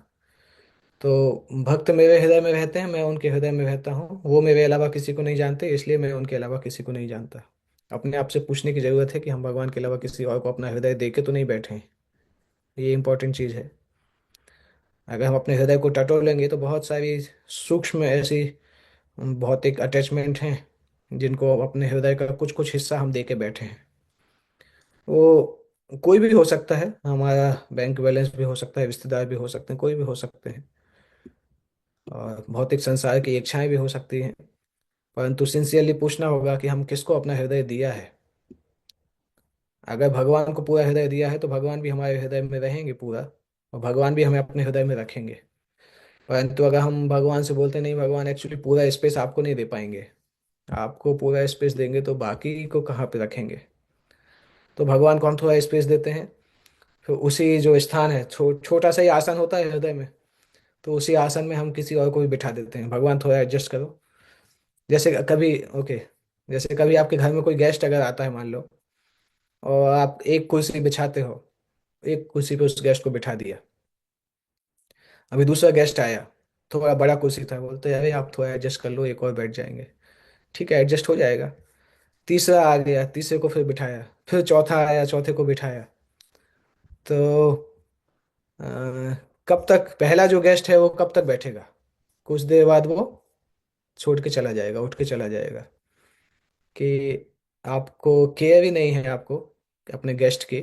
तो भक्त मेरे हृदय में रहते हैं, मैं उनके हृदय में रहता हूँ। वो मेरे अलावा किसी को नहीं जानते, इसलिए मैं उनके अलावा किसी को नहीं जानता। अपने आप से पूछने की जरूरत है कि हम भगवान के अलावा किसी और को अपना हृदय दे के तो नहीं बैठे हैं। ये इंपॉर्टेंट चीज़ है। अगर हम अपने हृदय को टटोलेंगे तो बहुत सारी सूक्ष्म ऐसी भौतिक अटैचमेंट हैं, जिनको अपने हृदय का कुछ कुछ हिस्सा हम दे के बैठे हैं। वो कोई भी हो सकता है, हमारा बैंक बैलेंस भी हो सकता है, रिश्तेदार भी हो सकते हैं, कोई भी हो सकते हैं, और भौतिक संसार की इच्छाएं भी हो सकती हैं। परंतु सिंसियरली पूछना होगा कि हम किसको अपना हृदय दिया है। अगर भगवान को पूरा हृदय दिया है, तो भगवान भी हमारे हृदय में रहेंगे पूरा, और भगवान भी हमें अपने हृदय में रखेंगे। परंतु अगर हम भगवान से बोलते नहीं, भगवान एक्चुअली पूरा स्पेस आपको नहीं दे पाएंगे, आपको पूरा स्पेस देंगे तो बाकी को कहाँ पे रखेंगे। तो भगवान को हम थोड़ा स्पेस देते हैं, फिर उसी जो स्थान है, छोटा सा ही आसन होता है हृदय में, तो उसी आसन में हम किसी और को भी बिठा देते हैं। भगवान थोड़ा एडजस्ट करो। जैसे कभी, ओके, जैसे कभी आपके घर में कोई गेस्ट अगर आता है, मान लो, और आप एक कुर्सी बिछाते हो, एक कुर्सी पे उस गेस्ट को बिठा दिया। अभी दूसरा गेस्ट आया, थोड़ा बड़ा कुर्सी था, बोलते अरे आप थोड़ा एडजस्ट कर लो, एक और बैठ जाएंगे। ठीक है, एडजस्ट हो जाएगा। तीसरा आ गया, तीसरे को फिर बिठाया, फिर चौथा आया, चौथे को बिठाया। तो अ, कब तक पहला जो गेस्ट है वो कब तक बैठेगा? कुछ देर बाद वो छोड़ के चला जाएगा, उठ के चला जाएगा, कि आपको केयर ही नहीं है आपको अपने गेस्ट की।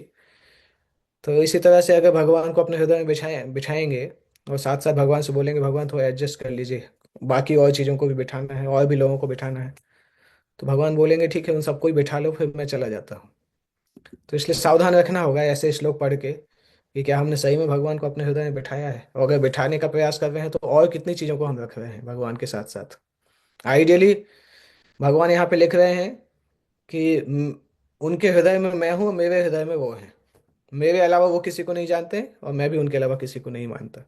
तो इसी तरह से अगर भगवान को अपने हृदय में बिठाएंगे और साथ साथ भगवान से बोलेंगे भगवान थोड़ा एडजस्ट कर लीजिए, बाकी और चीज़ों को भी बिठाना है और भी लोगों को बिठाना है, तो भगवान बोलेंगे ठीक है उन सबको ही बिठा लो, फिर मैं चला जाता हूँ। तो इसलिए सावधान रखना होगा ऐसे श्लोक पढ़ के कि क्या हमने सही में भगवान को अपने हृदय में बिठाया है, और अगर बिठाने का प्रयास कर रहे हैं तो और कितनी चीज़ों को हम रख रहे हैं भगवान के साथ साथ। आइडियली भगवान यहाँ पे लिख रहे हैं कि उनके हृदय में मैं हूँ, मेरे हृदय में वो है, मेरे अलावा वो किसी को नहीं जानते और मैं भी उनके अलावा किसी को नहीं मानता।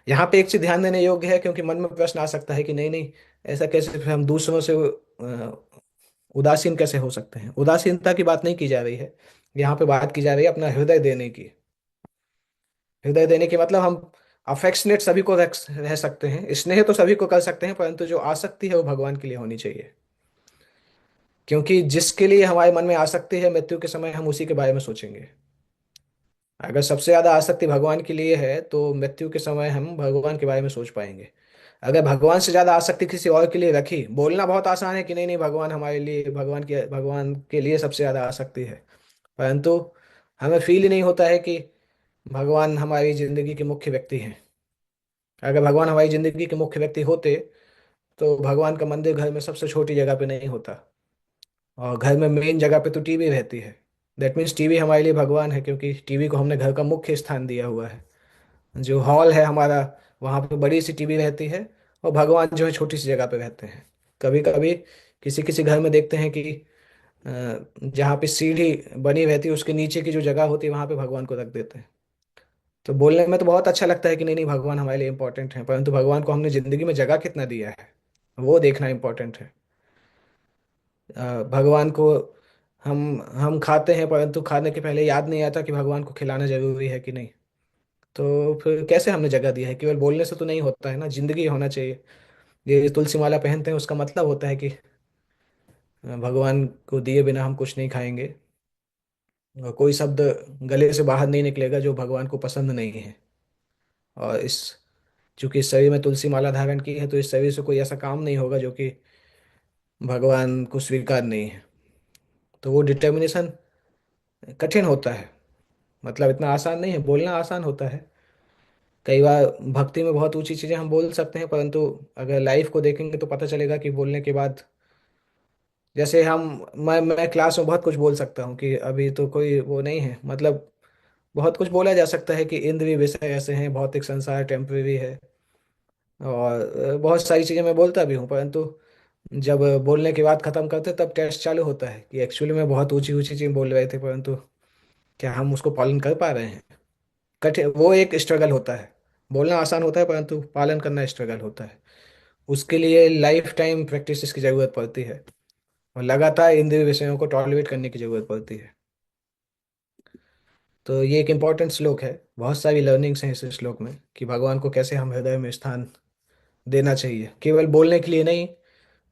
यहाँ पे एक चीज ध्यान देने योग्य है, क्योंकि मन में प्रश्न आ सकता है कि नहीं नहीं, ऐसा कैसे, फिर हम दूसरों से उदासीन कैसे हो सकते हैं। उदासीनता की बात नहीं की जा रही है, यहाँ पे बात की जा रही है अपना हृदय देने की। हृदय देने की मतलब हम अफेक्शनेट सभी को रह सकते हैं, स्नेह तो सभी को कर सकते हैं, परंतु जो आसक्ति है वो भगवान के लिए होनी चाहिए। क्योंकि जिसके लिए हमारे मन में आसक्ति है, मृत्यु के समय हम उसी के बारे में सोचेंगे। अगर सबसे ज्यादा आसक्ति भगवान के लिए है तो मृत्यु के समय हम भगवान के बारे में सोच पाएंगे। अगर भगवान से ज्यादा आसक्ति किसी और के लिए रखी, बोलना बहुत आसान है कि नहीं नहीं भगवान हमारे लिए, भगवान के लिए सबसे ज्यादा आसक्ति है, परंतु हमें फील ही नहीं होता है कि भगवान हमारी जिंदगी के मुख्य व्यक्ति हैं। अगर भगवान हमारी जिंदगी के मुख्य व्यक्ति होते तो भगवान का मंदिर घर में सबसे छोटी जगह पे नहीं होता, और घर में मेन जगह पे तो टीवी रहती है। दैट मीन्स टीवी हमारे लिए भगवान है, क्योंकि टीवी को हमने घर का मुख्य स्थान दिया हुआ है। जो हॉल है हमारा, वहाँ पे बड़ी सी टीवी रहती है, और भगवान जो है छोटी सी जगह पे रहते हैं। कभी कभी किसी किसी घर में देखते हैं कि जहाँ पे सीढ़ी बनी रहती है उसके नीचे की जो जगह होती है वहाँ पे भगवान को रख देते हैं। तो बोलने में तो बहुत अच्छा लगता है कि नहीं नहीं भगवान हमारे लिए इंपॉर्टेंट है, परंतु भगवान को हमने जिंदगी में जगह कितना दिया है वो देखना इंपॉर्टेंट है। भगवान को हम खाते हैं, परंतु खाने के पहले याद नहीं आता कि भगवान को खिलाना जरूरी है कि नहीं। तो फिर कैसे हमने जगह दिया है, केवल बोलने से तो नहीं होता है ना, जिंदगी होना चाहिए। ये तुलसी माला पहनते हैं उसका मतलब होता है कि भगवान को दिए बिना हम कुछ नहीं खाएंगे, और कोई शब्द गले से बाहर नहीं निकलेगा जो भगवान को पसंद नहीं है। और इस चूंकि इस शरीर में तुलसी माला धारण की है, तो इस शरीर से कोई ऐसा काम नहीं होगा जो कि भगवान को स्वीकार नहीं है। तो वो डिटर्मिनेशन कठिन होता है, मतलब इतना आसान नहीं है, बोलना आसान होता है। कई बार भक्ति में बहुत ऊंची चीजें हम बोल सकते हैं, परंतु अगर लाइफ को देखेंगे तो पता चलेगा कि बोलने के बाद, जैसे मैं क्लास में बहुत कुछ बोल सकता हूँ कि अभी तो कोई वो नहीं है, मतलब बहुत कुछ बोला जा सकता है कि इंद्रिय विषय ऐसे हैं, भौतिक संसार टेम्परेरी है, और बहुत सारी चीजें मैं बोलता भी हूँ, परंतु जब बोलने की बात खत्म करते तब टेस्ट चालू होता है कि एक्चुअली में बहुत ऊंची ऊंची चीजें बोल रहे थे, परंतु क्या हम उसको पालन कर पा रहे हैं। कठिन, वो एक स्ट्रगल होता है। बोलना आसान होता है परंतु पालन करना स्ट्रगल होता है। उसके लिए लाइफ टाइम प्रैक्टिस की जरूरत पड़ती है, और लगातार इंद्रिय विषयों को टॉलरेट करने की जरूरत पड़ती है। तो ये एक इम्पॉर्टेंट श्लोक है, बहुत सारी लर्निंग्स हैं इस श्लोक में कि भगवान को कैसे हम हृदय में स्थान देना चाहिए, केवल बोलने के लिए नहीं,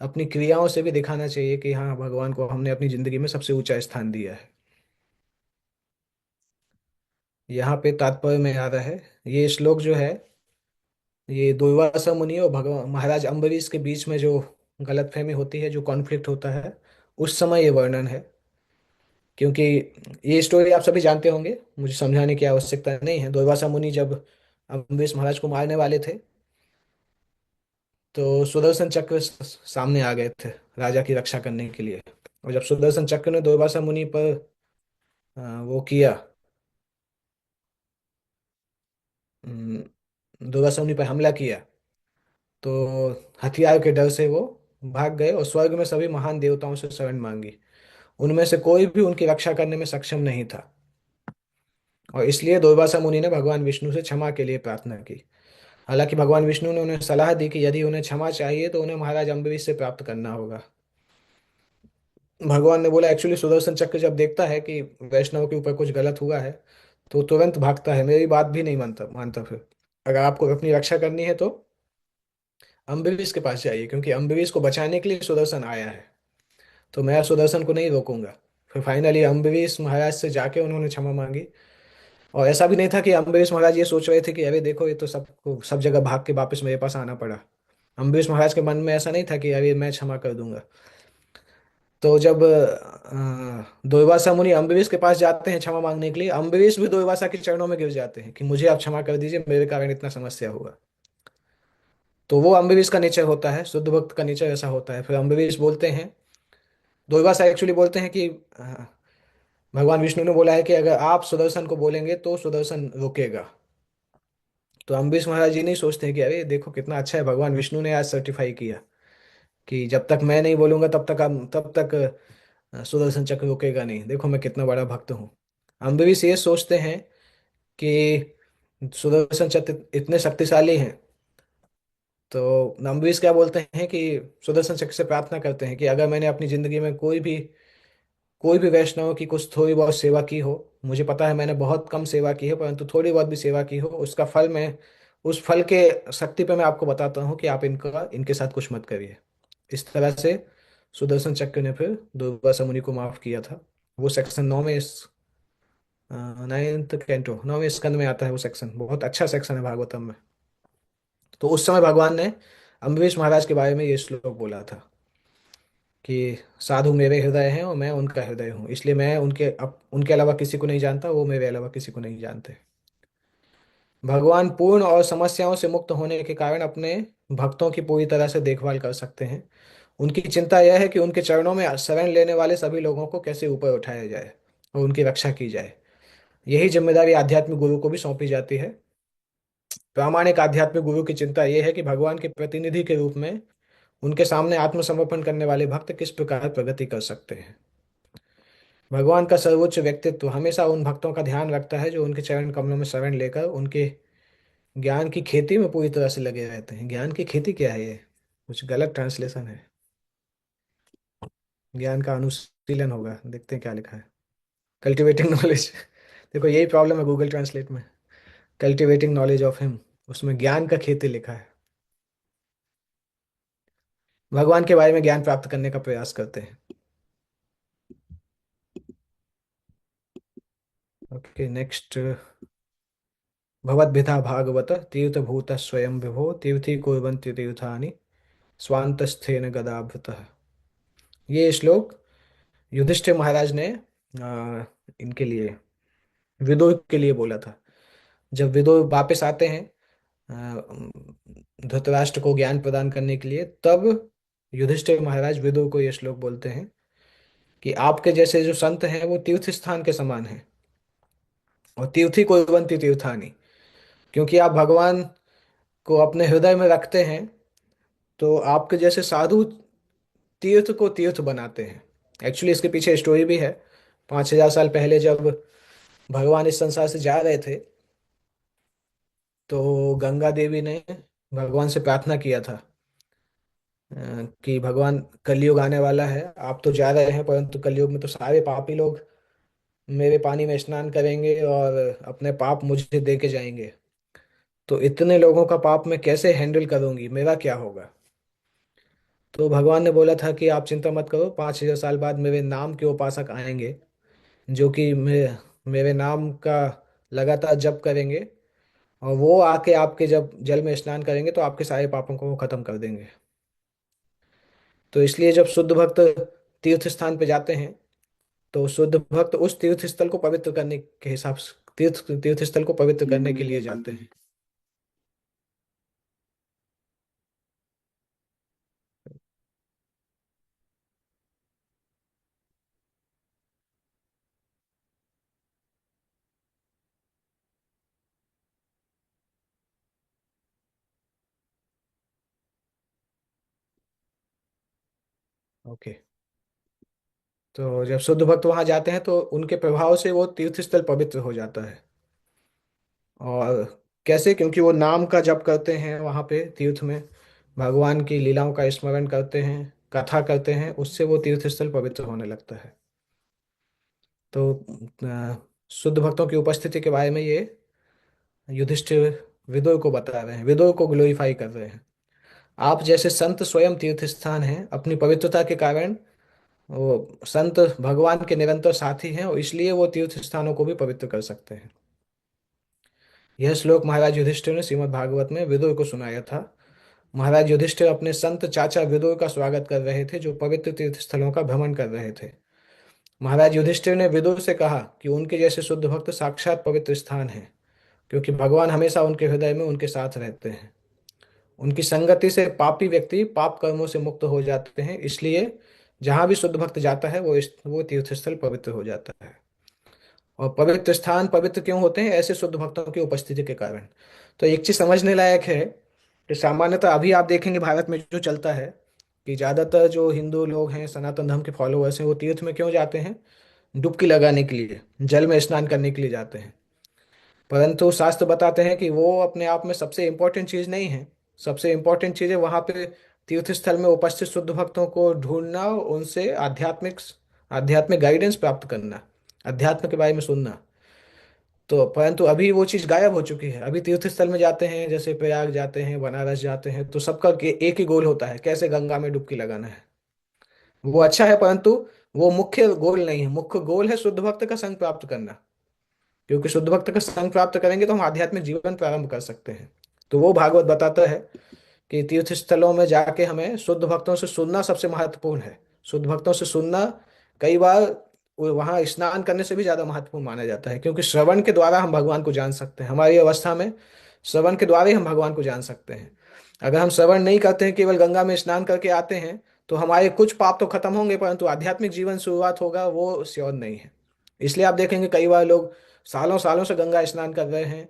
अपनी क्रियाओं से भी दिखाना चाहिए कि हाँ भगवान को हमने अपनी जिंदगी में सबसे ऊंचा स्थान दिया है। यहाँ पे तात्पर्य में आ रहा है, ये श्लोक जो है, ये दुर्वासा मुनि और भगवान महाराज अम्बरीश के बीच में जो गलतफहमी होती है, जो कॉन्फ्लिक्ट होता है, उस समय ये वर्णन है। क्योंकि ये स्टोरी आप सभी जानते होंगे, मुझे समझाने की आवश्यकता नहीं है। दुर्वासा मुनि जब अम्बरीश महाराज को मारने वाले थे, तो सुदर्शन चक्र सामने आ गए थे राजा की रक्षा करने के लिए। और जब सुदर्शन चक्र ने दुर्वासा मुनि पर वो किया, दुर्वासा मुनि पर हमला किया, तो हथियार के डर से वो भाग गए और स्वर्ग में सभी महान देवताओं से शरण मांगी। उनमें से कोई भी उनकी रक्षा करने में सक्षम नहीं था, और इसलिए दुर्वासा मुनि ने भगवान विष्णु से क्षमा के लिए प्रार्थना की। हालांकि भगवान विष्णु ने उन्हें सलाह दी कि यदि उन्हें क्षमा चाहिए तो उन्हें महाराज अम्बरीश से प्राप्त करना होगा। भगवान ने बोला एक्चुअली सुदर्शन चक्र जब देखता है कि वैष्णव के ऊपर कुछ गलत हुआ है तो तुरंत भागता है, मेरी बात भी नहीं मानता मानता फिर। अगर आपको अपनी रक्षा करनी है तो अम्बरीश के पास जाइए, क्योंकि अम्बरीश को बचाने के लिए सुदर्शन आया है, तो मैं सुदर्शन को नहीं रोकूंगा। फिर फाइनली अम्बरीश महाराज से जाके उन्होंने क्षमा मांगी। और ऐसा भी नहीं था कि अम्बरीश महाराज ये सोच रहे थे कि अरे देखो ये तो सबको सब जगह भाग के वापस मेरे पास आना पड़ा। अम्बरीश महाराज के मन में ऐसा नहीं था कि अरे मैं क्षमा कर दूंगा। तो जब दुर्वासा मुनि अम्बरीश के पास जाते हैं क्षमा मांगने के लिए, अम्बरीश भी दुर्वासा के चरणों में गिर जाते हैं कि मुझे आप क्षमा कर दीजिए, मेरे कारण इतना समस्या हुआ। तो वो अम्बरीश का नेचर होता है, शुद्ध भक्त का नेचर ऐसा होता है। फिर अम्बरीश बोलते हैं, दुर्वासा एक्चुअली बोलते हैं कि भगवान विष्णु ने बोला है कि अगर आप सुदर्शन को बोलेंगे तो सुदर्शन रुकेगा। तो अम्बरीश महाराज जी नहीं सोचते हैं कि अरे देखो कितना अच्छा है, भगवान विष्णु ने आज सर्टिफाई किया कि जब तक मैं नहीं बोलूंगा तब तक सुदर्शन चक्र रुकेगा नहीं, देखो मैं कितना बड़ा भक्त हूँ। अम्बरीश ये सोचते हैं कि सुदर्शन चक्र इतने शक्तिशाली हैं। तो अम्बरीश क्या बोलते हैं कि सुदर्शन चक्र से प्रार्थना करते हैं कि अगर मैंने अपनी जिंदगी में कोई भी वैष्णव की कुछ थोड़ी बहुत सेवा की हो, मुझे पता है मैंने बहुत कम सेवा की है, परंतु थोड़ी बहुत भी सेवा की हो, उसका फल मैं, उस फल के शक्ति पे मैं आपको बताता हूँ कि आप इनके साथ कुछ मत करिए। इस तरह से सुदर्शन चक्र ने फिर दुर्वासा मुनि को माफ किया था। वो सेक्शन 9 में, इस 9th कैंटो 9वें स्कंद में आता है। वो सेक्शन बहुत अच्छा सेक्शन है भागवतम में। तो उस समय भगवान ने अम्बरीश महाराज के बारे में ये श्लोक बोला था कि साधु मेरे हृदय हैं और मैं उनका हृदय हूँ, इसलिए मैं उनके अलावा किसी को नहीं जानता, वो मेरे अलावा किसी को नहीं जानते। भगवान पूर्ण और समस्याओं से मुक्त होने के कारण अपने भक्तों की पूरी तरह से देखभाल कर सकते हैं। उनकी चिंता यह है कि उनके चरणों में शरण लेने वाले सभी लोगों को कैसे ऊपर उठाया जाए और उनकी रक्षा की जाए। यही जिम्मेदारी आध्यात्मिक गुरु को भी सौंपी जाती है। प्रामाणिक आध्यात्मिक गुरु की चिंता यह है कि भगवान के प्रतिनिधि के रूप में उनके सामने आत्मसमर्पण करने वाले भक्त किस प्रकार प्रगति कर सकते हैं। भगवान का सर्वोच्च व्यक्तित्व हमेशा उन भक्तों का ध्यान रखता है जो उनके चरण कमलों में शरण लेकर उनके ज्ञान की खेती में पूरी तरह से लगे रहते हैं। ज्ञान की खेती क्या है? ये कुछ गलत ट्रांसलेशन है। ज्ञान का अनुशीलन होगा, देखते हैं क्या लिखा है। Cultivating knowledge. देखो यही प्रॉब्लम है गूगल ट्रांसलेट में। कल्टिवेटिंग नॉलेज ऑफ हिम, उसमें ज्ञान का खेती लिखा है। भगवान के बारे में ज्ञान प्राप्त करने का प्रयास करते हैं। Okay next. भगवद्भिधा भागवत तीर्थभूत स्वयं विभो तीर्थी कुर्वन्ति तीर्थानि स्वान्तस्थेन गदाभृतः। ये श्लोक युधिष्ठिर महाराज ने इनके लिए, विदुर के लिए बोला था। जब विदुर वापस आते हैं धृतराष्ट्र को ज्ञान प्रदान करने के लिए, तब युधिष्ठिर महाराज विदुर को ये श्लोक बोलते हैं कि आपके जैसे जो संत हैं वो तीर्थ स्थान के समान हैं, और तीर्थी कुर्वन्ति तीर्थानि, क्योंकि आप भगवान को अपने हृदय में रखते हैं, तो आपके जैसे साधु तीर्थ को तीर्थ बनाते हैं। एक्चुअली इसके पीछे स्टोरी भी है। 5,000 साल पहले जब भगवान इस संसार से जा रहे थे, तो गंगा देवी ने भगवान से प्रार्थना किया था कि भगवान कलयुग आने वाला है, आप तो जा रहे हैं, परंतु कलयुग में तो सारे पापी लोग मेरे पानी में स्नान करेंगे और अपने पाप मुझे दे के जाएंगे। तो इतने लोगों का पाप मैं कैसे हैंडल करूंगी, मेरा क्या होगा? तो भगवान ने बोला था कि आप चिंता मत करो, 5,000 साल बाद मेरे नाम के उपासक आएंगे, जो कि मेरे नाम का लगातार जप करेंगे, और वो आके आपके जब जल में स्नान करेंगे तो आपके सारे पापों को वो खत्म कर देंगे। तो इसलिए जब शुद्ध भक्त तीर्थ स्थान पे जाते हैं, तो शुद्ध भक्त उस तीर्थ स्थल को पवित्र करने के हिसाब से तीर्थ स्थल को पवित्र करने के लिए जाते हैं। ओके। तो जब शुद्ध भक्त वहां जाते हैं तो उनके प्रभाव से वो तीर्थ स्थल पवित्र हो जाता है। और कैसे? क्योंकि वो नाम का जप करते हैं वहां पे तीर्थ में, भगवान की लीलाओं का स्मरण करते हैं, कथा करते हैं, उससे वो तीर्थ स्थल पवित्र होने लगता है। तो शुद्ध भक्तों की उपस्थिति के बारे में ये युधिष्ठिर विदुर को बता रहे हैं, विदुर को ग्लोरीफाई कर रहे हैं। आप जैसे संत स्वयं तीर्थ स्थान हैं, अपनी पवित्रता के कारण वो संत भगवान के निरंतर साथी हैं, और इसलिए वो तीर्थ स्थानों को भी पवित्र कर सकते हैं। यह श्लोक महाराज युधिष्ठिर ने श्रीमद् भागवत में विदुर को सुनाया था। महाराज युधिष्ठिर अपने संत चाचा विदुर का स्वागत कर रहे थे, जो पवित्र तीर्थ स्थलों का भ्रमण कर रहे थे। महाराज युधिष्ठिर ने विदुर से कहा कि उनके जैसे शुद्ध भक्त साक्षात पवित्र स्थान है, क्योंकि भगवान हमेशा उनके हृदय में उनके साथ रहते हैं। उनकी संगति से पापी व्यक्ति पाप कर्मों से मुक्त हो जाते हैं, इसलिए जहां भी शुद्ध भक्त जाता है वो तीर्थस्थल पवित्र हो जाता है। और पवित्र स्थान पवित्र क्यों होते हैं? ऐसे शुद्ध भक्तों की उपस्थिति के कारण। तो एक चीज समझने लायक है कि सामान्यतः अभी आप देखेंगे भारत में जो चलता है कि ज्यादातर जो हिंदू लोग हैं, सनातन धर्म के फॉलोअर्स हैं, वो तीर्थ में क्यों जाते हैं? डुबकी लगाने के लिए, जल में स्नान करने के लिए जाते हैं। परंतु शास्त्र बताते हैं कि वो अपने आप में सबसे इंपॉर्टेंट चीज नहीं है। सबसे इंपॉर्टेंट चीज है वहां पे तीर्थ स्थल में उपस्थित शुद्ध भक्तों को ढूंढना, उनसे आध्यात्मिक आध्यात्मिक गाइडेंस प्राप्त करना, अध्यात्म के बारे में सुनना। तो परंतु अभी वो चीज गायब हो चुकी है। अभी तीर्थ स्थल में जाते हैं, जैसे प्रयाग जाते हैं, बनारस जाते हैं, तो सबका एक ही गोल होता है, कैसे गंगा में डुबकी लगाना है। वो अच्छा है, परंतु वो मुख्य गोल नहीं है। मुख्य गोल है शुद्ध भक्त का संग प्राप्त करना, क्योंकि शुद्ध भक्त का संग प्राप्त करेंगे तो हम आध्यात्मिक जीवन प्रारंभ कर सकते हैं। तो वो भागवत बताता है कि तीर्थ स्थलों में जाके हमें शुद्ध भक्तों से सुनना सबसे महत्वपूर्ण है। शुद्ध भक्तों से सुनना कई बार वहां स्नान करने से भी ज्यादा महत्वपूर्ण माना जाता है, क्योंकि श्रवण के द्वारा हम भगवान को जान सकते हैं। हमारी अवस्था में श्रवण के द्वारा ही हम भगवान को जान सकते हैं। अगर हम श्रवण नहीं करते हैं, केवल गंगा में स्नान करके आते हैं, तो हमारे कुछ पाप तो खत्म होंगे, परंतु आध्यात्मिक जीवन शुरुआत होगा वो श्योर नहीं है। इसलिए आप देखेंगे कई बार लोग सालों सालों से गंगा स्नान कर रहे हैं,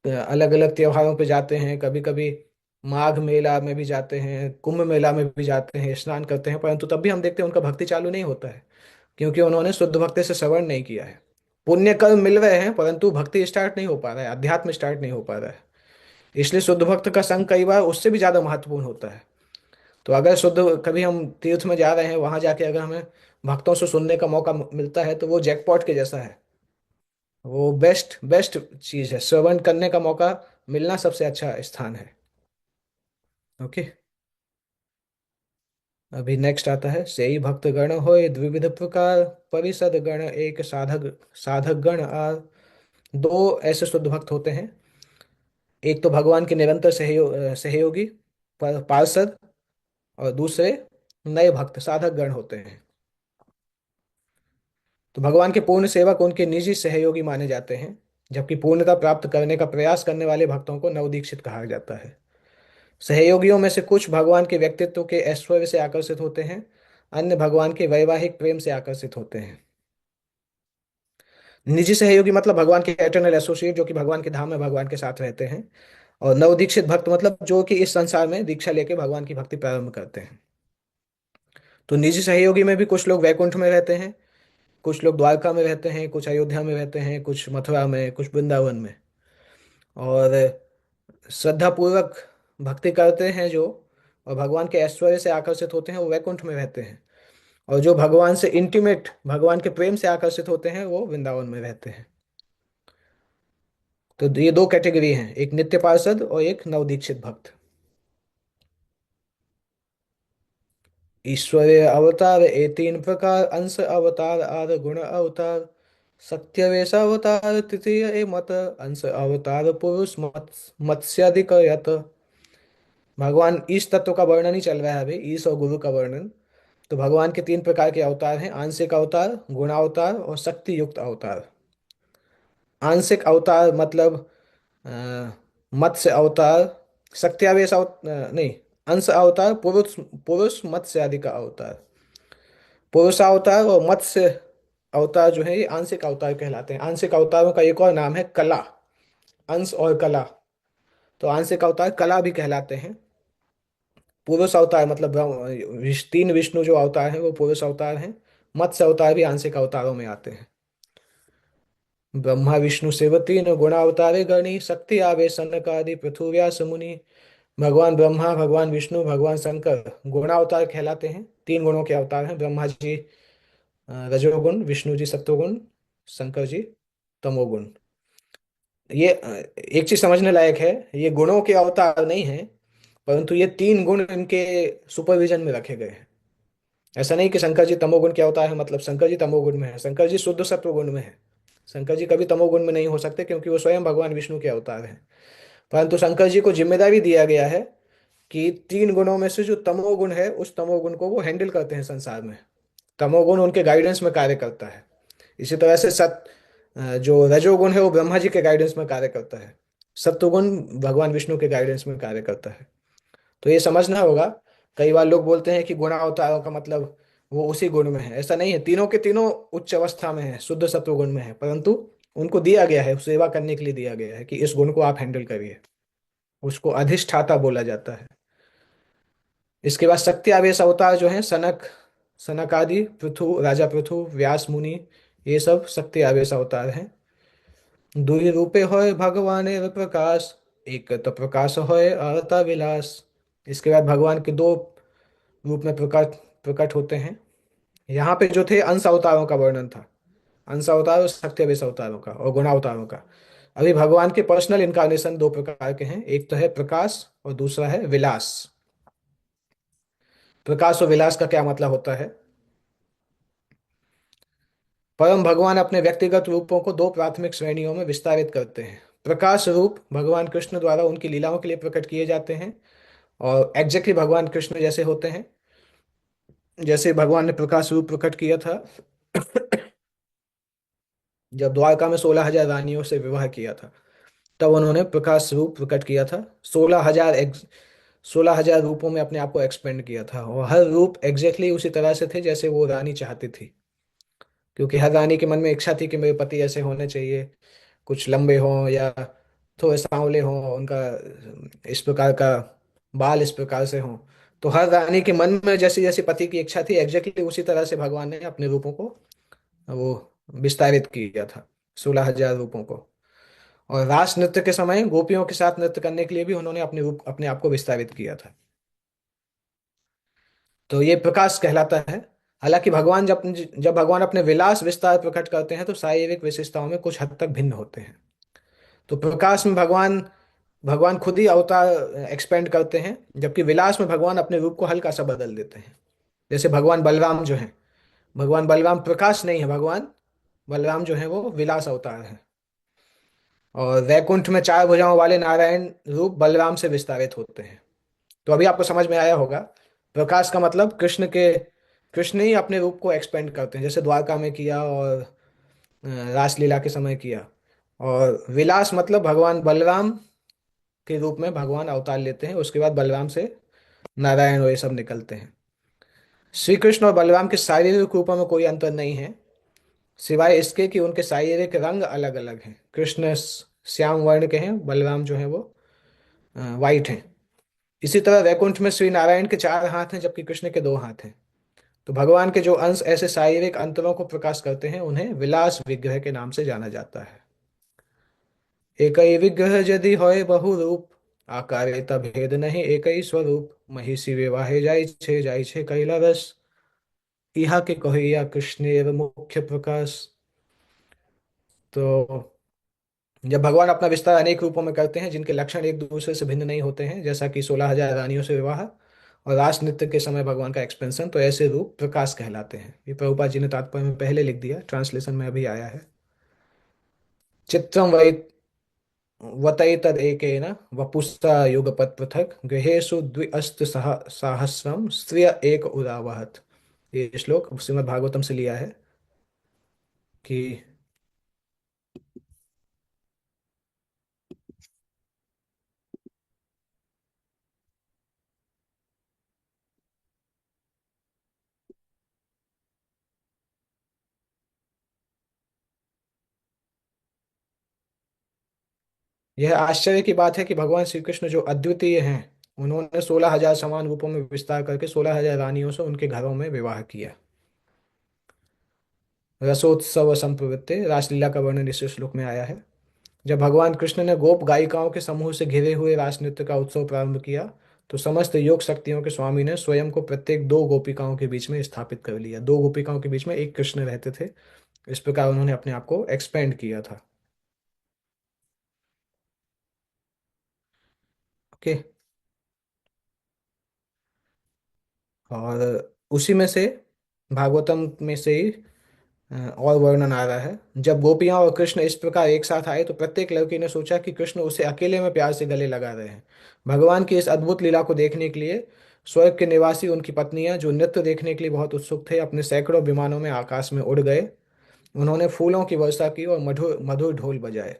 अलग अलग त्योहारों पे जाते हैं, कभी कभी माघ मेला में भी जाते हैं, कुंभ मेला में भी जाते हैं, स्नान करते हैं, परंतु तब भी हम देखते हैं उनका भक्ति चालू नहीं होता है, क्योंकि उन्होंने शुद्ध भक्ति से श्रवण नहीं किया है। पुण्य कर्म मिल रहे हैं, परंतु भक्ति स्टार्ट नहीं हो पा रहा है, अध्यात्म स्टार्ट नहीं हो पा रहा है। इसलिए शुद्ध भक्त का संग कई बार उससे भी ज्यादा महत्वपूर्ण होता है। तो अगर शुद्ध कभी हम तीर्थ में जा रहे हैं, वहां जाके अगर हमें भक्तों से सुनने का मौका मिलता है, तो वो जैकपॉट के जैसा है। वो बेस्ट बेस्ट चीज है, श्रवण करने का मौका मिलना सबसे अच्छा स्थान है। ओके। अभी नेक्स्ट आता है, सेई भक्त गण होय द्विविध प्रकार, परिषद गण एक साधक, साधक गण आर। दो ऐसे शुद्ध भक्त होते हैं। एक तो भगवान के निरंतर सहयोगी, पार्षद, और दूसरे नए भक्त साधक गण होते हैं। तो भगवान के पूर्ण सेवक उनके निजी सहयोगी माने जाते हैं, जबकि पूर्णता प्राप्त करने का प्रयास करने वाले भक्तों को नवदीक्षित कहा जाता है। सहयोगियों में से कुछ भगवान के व्यक्तित्व के ऐश्वर्य से आकर्षित होते हैं, अन्य भगवान के वैवाहिक प्रेम से आकर्षित होते हैं। निजी सहयोगी मतलब भगवान के एटर्नल एसोसिएट, जो कि भगवान के धाम में भगवान के साथ रहते हैं। और नवदीक्षित भक्त मतलब जो कि इस संसार में दीक्षा लेके भगवान की भक्ति प्रारंभ करते हैं। तो निजी सहयोगी में भी कुछ लोग वैकुंठ में रहते हैं, कुछ लोग द्वारका में रहते हैं, कुछ अयोध्या में रहते हैं, कुछ मथुरा में, कुछ वृंदावन में। और श्रद्धा पूर्वक भक्ति करते हैं जो, और भगवान के ऐश्वर्य से आकर्षित होते हैं, वो वैकुंठ में रहते हैं। और जो भगवान से इंटीमेट, भगवान के प्रेम से आकर्षित होते हैं, वो वृंदावन में रहते हैं। तो ये दो कैटेगरी हैं, एक नित्य पार्षद और एक नवदीक्षित भक्त। ईश्वरीय अवतार ए तीन प्रकार, अंश अवतार आर गुण अवतार, सत्य अवतार तृतीय ए मत, अंश अवतार पुरुष मत्स्याधिक यत। भगवान ईश तत्व का वर्णन ही चल रहा है अभी, ईश और गुरु का वर्णन। तो भगवान के तीन प्रकार के अवतार हैं, आंशिक अवतार, गुणावतार और शक्ति युक्त अवतार। आंशिक अवतार मतलब अ, मत्स्य अवतार, नहीं, अंश अवतार, पुरुष, पुरुष मत्स्य आदि का अवतार। पुरुषावतार और मत्स्य अवतार जो है ये आंशिक अवतार कहलाते हैं। आंशिक अवतारों का एक और नाम है कला, अंश और कला। तो आंशिक अवतार कला भी कहलाते हैं। पुरुष अवतार मतलब तीन विष्णु जो अवतार हैं वो पुरुष अवतार हैं। मत्स्य अवतार भी आंशिक अवतारों में आते हैं। ब्रह्मा विष्णु शिव तीन गुणावतारे गणी, शक्ति आवे सनकादि पृथु व्यास मुनि। भगवान ब्रह्मा, भगवान विष्णु, भगवान शंकर गुणावतार कहलाते हैं। तीन गुणों के अवतार हैं। ब्रह्मा जी रजोगुण, विष्णु जी सत्वगुण, शंकर जी तमोगुण। ये एक चीज समझने लायक है, ये गुणों के अवतार नहीं है, परंतु ये तीन गुण इनके सुपरविजन में रखे गए हैं। ऐसा नहीं कि शंकर जी तमोगुण के अवतार है मतलब शंकर जी तमोगुण में है। शंकर जी शुद्ध सत्व गुण में है। शंकर जी कभी तमोगुण में नहीं हो सकते, क्योंकि वो स्वयं भगवान विष्णु के अवतार हैं। परंतु शंकर जी को जिम्मेदारी दिया गया है कि तीन गुणों में से जो तमोगुण है, उस तमोगुण को वो हैंडल करते हैं संसार में। तमोगुण उनके गाइडेंस में कार्य करता है। इसी तरह से जो रजोगुण है वो ब्रह्मा जी के गाइडेंस में कार्य करता है। सत्वगुण भगवान विष्णु के गाइडेंस में कार्य करता है। तो ये समझना होगा। कई बार लोग बोलते हैं कि गुणावतारों का मतलब वो उसी गुण में है। ऐसा नहीं है, तीनों के तीनों उच्च अवस्था में है, शुद्ध सत्व गुण में है, परंतु उनको दिया गया है, सेवा करने के लिए दिया गया है कि इस गुण को आप हैंडल करिए। उसको अधिष्ठाता बोला जाता है। इसके बाद शक्ति आवेश अवतार जो है, सनक आदि, पृथु, राजा पृथु, व्यास मुनि, ये सब शक्ति आवेश अवतार हैं। दुई रूपे होय भगवान प्रकाश, एक तो प्रकाश होय अरता विलास। इसके बाद भगवान के दो रूप में प्रकट प्रकट होते हैं। यहाँ पे जो थे अंश अवतारों का वर्णन था, अंश अवतार और सत्यावेश अवतारों का और गुणावतारों का। अभी भगवान के पर्सनल इनकारनेशन दो प्रकार के हैं, एक तो है प्रकाश और दूसरा है विलास। प्रकाश और विलास का क्या मतलब होता है? परम भगवान अपने व्यक्तिगत रूपों को दो प्राथमिक श्रेणियों में विस्तारित करते हैं। प्रकाश रूप भगवान कृष्ण द्वारा उनकी लीलाओं के लिए प्रकट किए जाते हैं, और एग्जैक्टली भगवान कृष्ण जैसे होते हैं। जैसे भगवान ने प्रकाश रूप प्रकट किया था जब द्वारका में 16,000 रानियों से विवाह किया था, तब उन्होंने प्रकाश रूप प्रकट किया था। 16,000 रूपों में अपने आप को एक्सपेंड किया था, और हर रूप एग्जैक्टली उसी तरह से थे जैसे वो रानी चाहती थी। क्योंकि हर रानी के मन में इच्छा थी कि मेरे पति ऐसे होने चाहिए, कुछ लंबे हों या थोड़े सांवले हों, उनका इस प्रकार का बाल इस प्रकार से हों। तो हर रानी के मन में जैसी जैसी पति की इच्छा थी, एग्जैक्टली उसी तरह से भगवान ने अपने रूपों को वो विस्तारित किया था, 16,000 रूपों को। और रास नृत्य के समय गोपियों के साथ नृत्य करने के लिए भी उन्होंने अपने आप को विस्तारित किया था। तो ये प्रकाश कहलाता है। हालांकि भगवान जब जब भगवान अपने विलास विस्तार प्रकट करते हैं तो शारीरिक विशेषताओं में कुछ हद तक भिन्न होते हैं। तो प्रकाश में भगवान भगवान खुद ही अवतार एक्सपेंड करते हैं, जबकि विलास में भगवान अपने रूप को हल्का सा बदल देते हैं। जैसे भगवान बलराम जो हैं, भगवान बलराम प्रकाश नहीं है, भगवान बलराम जो है वो विलास अवतार है। और वैकुंठ में चार भुजाओं वाले नारायण रूप बलराम से विस्तारित होते हैं। तो अभी आपको समझ में आया होगा, प्रकाश का मतलब कृष्ण ही अपने रूप को एक्सपेंड करते हैं, जैसे द्वारका में किया और रासलीला के समय किया। और विलास मतलब भगवान बलराम के रूप में भगवान अवतार लेते हैं, उसके बाद बलराम से नारायण और ये सब निकलते हैं। श्री कृष्ण और बलराम के शारीरिक रूपों में कोई अंतर नहीं है, सिवाय इसके कि उनके शारीरिक रंग अलग अलग हैं। कृष्ण श्याम वर्ण के हैं, बलराम जो है वो वाइट हैं। इसी तरह वैकुंठ में श्री नारायण के चार हाथ हैं जबकि कृष्ण के दो हाथ हैं। तो भगवान के जो अंश ऐसे शारीरिक अंतरों को प्रकाश करते हैं उन्हें विलास विग्रह के नाम से जाना जाता है। एक ही विग्रह यदि होय बहु रूप, आकारे तब भेद नहीं एक ही स्वरूप। महिषी विवाहे जाय छे कैला रस, इहा के कहिया कृष्णेर मुख्य प्रकाश। तो जब भगवान अपना विस्तार अनेक रूपों में करते हैं जिनके लक्षण एक दूसरे से भिन्न नहीं होते हैं, जैसा कि 16,000 रानियों से विवाह और रास नृत्य के समय भगवान का एक्सपेंशन, तो ऐसे रूप प्रकाश कहलाते हैं। ये प्रभुपाद जी ने तात्पर्य में पहले लिख दिया, ट्रांसलेशन में अभी आया है। चित्रम वै वतैतदेकेन वपुषा युगपत् पृथक्, गृहेषु द्विअस्त सहस्रम स्त्रिय एक उदावहत। ये श्लोक श्रीमद् भागवतम से लिया है कि यह आश्चर्य की बात है कि भगवान श्री कृष्ण जो अद्वितीय हैं, उन्होंने 16,000 समान रूपों में विस्तार करके 16,000 रानियों से उनके घरों में विवाह किया। रसोत्सव संप्रवृत्ति, रासलीला का वर्णन इस श्लोक में आया है। जब भगवान कृष्ण ने गोप गायिकाओं के समूह से घिरे हुए रास नृत्य का उत्सव प्रारंभ किया, तो समस्त योग शक्तियों के स्वामी ने स्वयं को प्रत्येक दो गोपिकाओं के बीच में स्थापित कर लिया। दो गोपिकाओं के बीच में एक कृष्ण रहते थे। इस प्रकार उन्होंने अपने आप को एक्सपेंड किया था। ओके। और उसी में से भागवतम में से ही और वर्णन आ रहा है। जब गोपियां और कृष्ण इस प्रकार एक साथ आए तो प्रत्येक लड़की ने सोचा कि कृष्ण उसे अकेले में प्यार से गले लगा रहे हैं। भगवान की इस अद्भुत लीला को देखने के लिए स्वर्ग के निवासी, उनकी पत्नियां जो नृत्य देखने के लिए बहुत उत्सुक थे, अपने सैकड़ों विमानों में आकाश में उड़ गए। उन्होंने फूलों की वर्षा की और मधुर मधुर ढोल बजाए।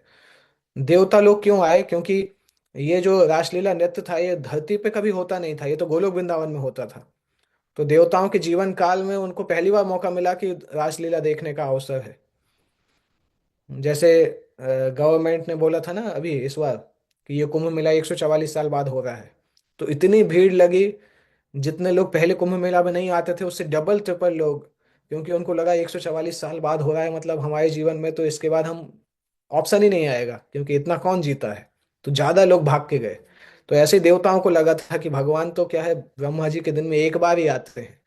देवता लोग क्यों आए? क्योंकि ये जो रासलीला नृत्य था ये धरती पे कभी होता नहीं था, ये तो गोलोक वृंदावन में होता था। तो देवताओं के जीवन काल में उनको पहली बार मौका मिला कि रासलीला देखने का अवसर है। जैसे गवर्नमेंट ने बोला था ना अभी इस बार कि ये कुंभ मेला 144 साल बाद हो रहा है, तो इतनी भीड़ लगी। जितने लोग पहले कुंभ मेला में नहीं आते थे उससे डबल ट्रिपल लोग, क्योंकि उनको लगा 144 साल बाद हो रहा है, मतलब हमारे जीवन में तो इसके बाद हम ऑप्शन ही नहीं आएगा, क्योंकि इतना कौन जीता है। तो ज्यादा लोग भाग के गए। तो ऐसे ही देवताओं को लगा था कि भगवान तो क्या है, ब्रह्मा जी के दिन में एक बार ही आते हैं,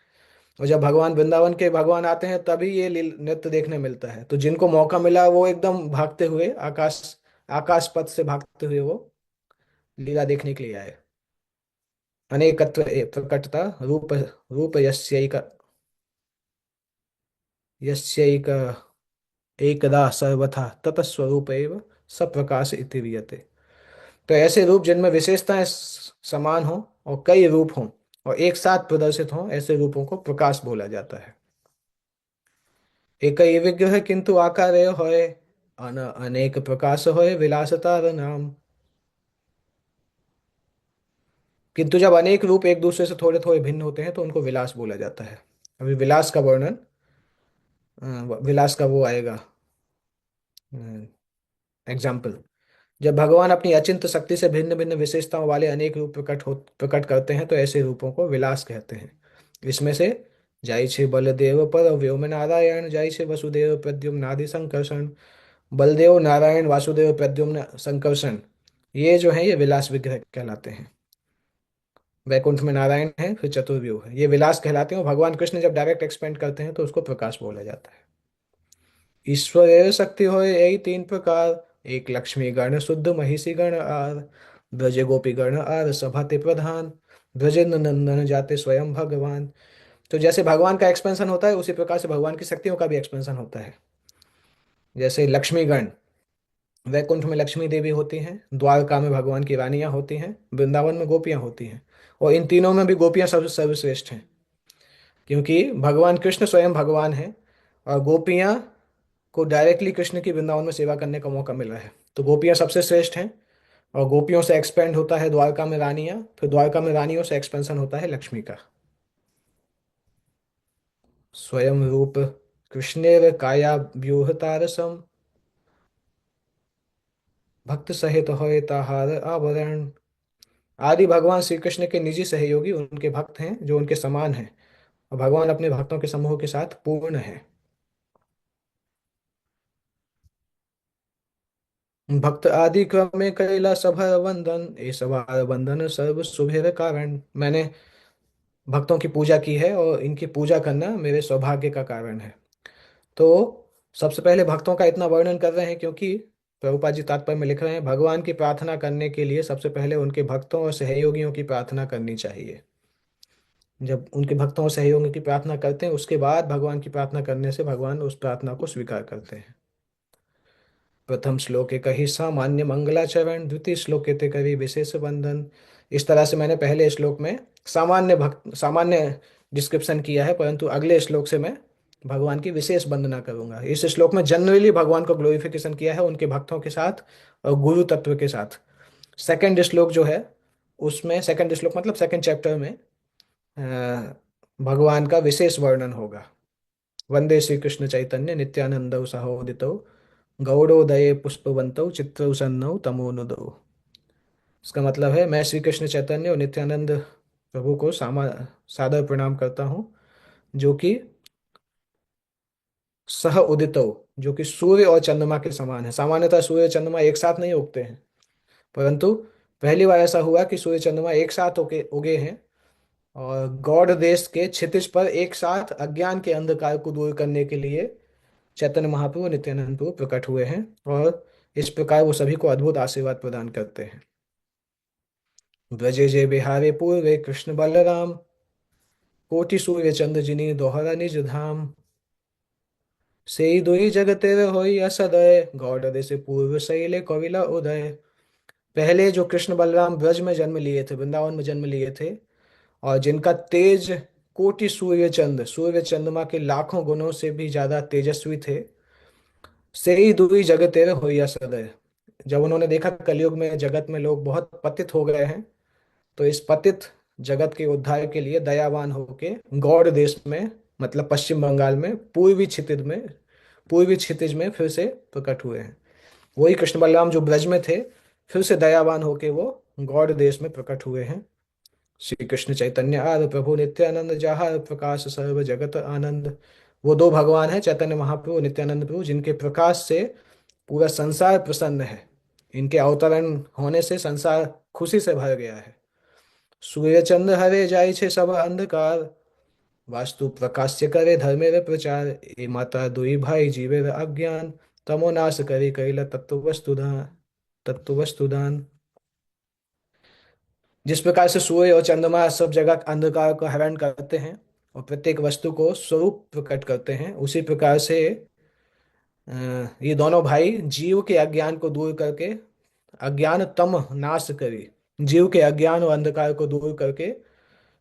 और जब भगवान वृंदावन के भगवान आते हैं तभी ये नृत्य देखने मिलता है। तो जिनको मौका मिला वो एकदम भागते हुए आकाश पथ से भागते हुए वो लीला देखने के लिए आए। अनेकत्व प्रकटता रूप रूप यस्यैक एकदा सर्वथा ततस्वरूप एव सप्रकाश इति वियते। तो ऐसे रूप जिनमें विशेषताएं समान हो और कई रूप हों और एक साथ प्रदर्शित हों, ऐसे रूपों को प्रकाश बोला जाता है। एक ही विग्रह किंतु आकार होय, अनेक प्रकाश होय विलासतार नाम। किंतु जब अनेक रूप एक दूसरे से थोड़े थोड़े भिन्न होते हैं तो उनको विलास बोला जाता है। अभी विलास का वर्णन, विलास का वो आएगा एग्जाम्पल। जब भगवान अपनी अचिंत्य शक्ति से भिन्न भिन्न विशेषताओं वाले अनेक रूप प्रकट करते हैं तो ऐसे रूपों को विलास कहते हैं। इसमें से जाई छे बलदेव पर व्योम नारायण, जाई छे वसुदेव प्रद्युम्न आदि संकर्षण। बलदेव, नारायण, वासुदेव, प्रद्युम्न, संकर्षण, ये जो है ये विलास विग्रह कहलाते हैं। वैकुंठ में नारायण है, फिर चतुर्व्यूह है, ये विलास कहलाते हैं। और भगवान कृष्ण जब डायरेक्ट एक्सपेंड करते हैं तो उसको प्रकाश बोला जाता है। ईश्वर शक्ति हो यही तीन प्रकार, एक लक्ष्मी गण शुद्ध महिषी गण आर, ब्रज गोपी गण आर सभा ते प्रधान, ब्रजेंद्र नंदन जाते स्वयं भगवान। तो जैसे भगवान का एक्सपेंशन होता है उसी प्रकार से भगवान की शक्तियों का भी एक्सपेंशन होता है। जैसे लक्ष्मी गण, वैकुंठ में लक्ष्मी देवी होती हैं, द्वारका में भगवान की रानियां होती हैं, वृंदावन में गोपियां होती हैं। और इन तीनों में भी गोपियां सबसे सर्वश्रेष्ठ हैं, क्योंकि भगवान कृष्ण स्वयं भगवान हैं और गोपियां को डायरेक्टली कृष्ण की वृंदावन में सेवा करने का मौका मिला है। तो गोपियां सबसे श्रेष्ठ हैं। और गोपियों से एक्सपेंड होता है द्वारका में रानियां, फिर द्वारका में रानियों से एक्सपेंशन होता है लक्ष्मी का। स्वयं रूप कृष्णेर काया व्यूह तारसम, भक्त सहित होय ताहार आवरण। आदि भगवान श्री कृष्ण के निजी सहयोगी उनके भक्त हैं जो उनके समान हैं, और भगवान अपने भक्तों के समूह के साथ पूर्ण है। भक्त आदि क्रम में कैला सभा वंदन, ए सभा वंदन सर्व शुभेर कारण। मैंने भक्तों की पूजा की है और इनकी पूजा करना मेरे सौभाग्य का कारण है। तो सबसे पहले भक्तों का इतना वर्णन कर रहे हैं क्योंकि प्रभुपाद जी तात्पर्य में लिख रहे हैं भगवान की प्रार्थना करने के लिए सबसे पहले उनके भक्तों और सहयोगियों की प्रार्थना करनी चाहिए। जब उनके भक्तों और सहयोगियों की प्रार्थना करते हैं उसके बाद भगवान की प्रार्थना करने से भगवान उस प्रार्थना को स्वीकार करते हैं। प्रथम श्लोक कही सामान्य मंगलाचरण, द्वितीय श्लोक ते कवि विशेष बंधन। इस तरह से मैंने पहले श्लोक में सामान्य डिस्क्रिप्शन किया है, परंतु अगले श्लोक से मैं भगवान की विशेष वंदना करूंगा। इस श्लोक में जनरली भगवान को ग्लोरिफिकेशन किया है उनके भक्तों के साथ और गुरु तत्व के साथ। सेकंड श्लोक जो है उसमें, सेकंड श्लोक मतलब सेकंड चैप्टर में भगवान का विशेष वर्णन होगा। वंदे श्री कृष्ण चैतन्य नित्यानंद सहोदितौ, गौड़ोदये पुष्पवंतौ चित्रौ सन्नौ तमोनुदौ। इसका मतलब है मैं श्री कृष्ण चैतन्य और नित्यानंद प्रभु को सादर प्रणाम करता हूँ, जो कि सह उदितौ, जो कि सूर्य और चंद्रमा के समान है। सामान्यतः सूर्य चंद्रमा एक साथ नहीं उगते हैं, परंतु पहली बार ऐसा हुआ कि सूर्य चंद्रमा एक साथ उगे उगे हैं और गौड़ देश के क्षितिज पर एक साथ अज्ञान के अंधकार को दूर करने के लिए चैतन्य महाप्रभु और नित्यानंद प्रभु प्रकट हुए हैं। और इस प्रकार वो सभी को अद्भुत आशीर्वाद प्रदान करते हैं। ब्रजे जय बिहारे पूर्वे कृष्ण बलराम, कोटि सूर्य चंद्र जिनी दोहरा निज धाम। से दुई जग तेरे होई असदय, गौड़ दे से पूर्व शैले कविला उदय। पहले जो कृष्ण बलराम ब्रज में जन्म लिए थे, वृंदावन में जन्म लिए थे, और जिनका तेज कोटि सूर्य चंद्रमा के लाखों गुणों से भी ज्यादा तेजस्वी थे, से ही दुई जगत तेरे होइया सदय। जब उन्होंने देखा कलयुग में जगत में लोग बहुत पतित हो गए हैं, तो इस पतित जगत के उद्धार के लिए दयावान होके गौड़ देश में, मतलब पश्चिम बंगाल में पूर्वी क्षितिज में फिर से प्रकट हुए हैं। वही कृष्ण बलराम जो ब्रज में थे, फिर से दयावान होके वो गौड़ देश में प्रकट हुए हैं। श्री कृष्ण चैतन्य आद प्रभु नित्यानंद जहाँ प्रकाश सर्व जगत आनंद। वो दो भगवान हैं, चैतन्य महाप्रभु, नित्यानंद प्रभु, जिनके प्रकाश से पूरा संसार प्रसन्न है। इनके अवतरण होने से संसार खुशी से भर गया है। सूर्य चंद्र हरे जाय छे सब अंधकार, वास्तु प्रकाश्य करे धर्मेर प्रचार। ए माता दुई भाई जीवेर अज्ञान, तमो नाश करे कैला तत्व वस्तुदान। जिस प्रकार से सूर्य और चंद्रमा सब जगह अंधकार को हरण करते हैं और प्रत्येक वस्तु को स्वरूप प्रकट करते हैं, उसी प्रकार से अ, ये दोनों भाई जीव के अज्ञान को दूर करके, अज्ञान तम नाश करी, जीव के अज्ञान और अंधकार को दूर करके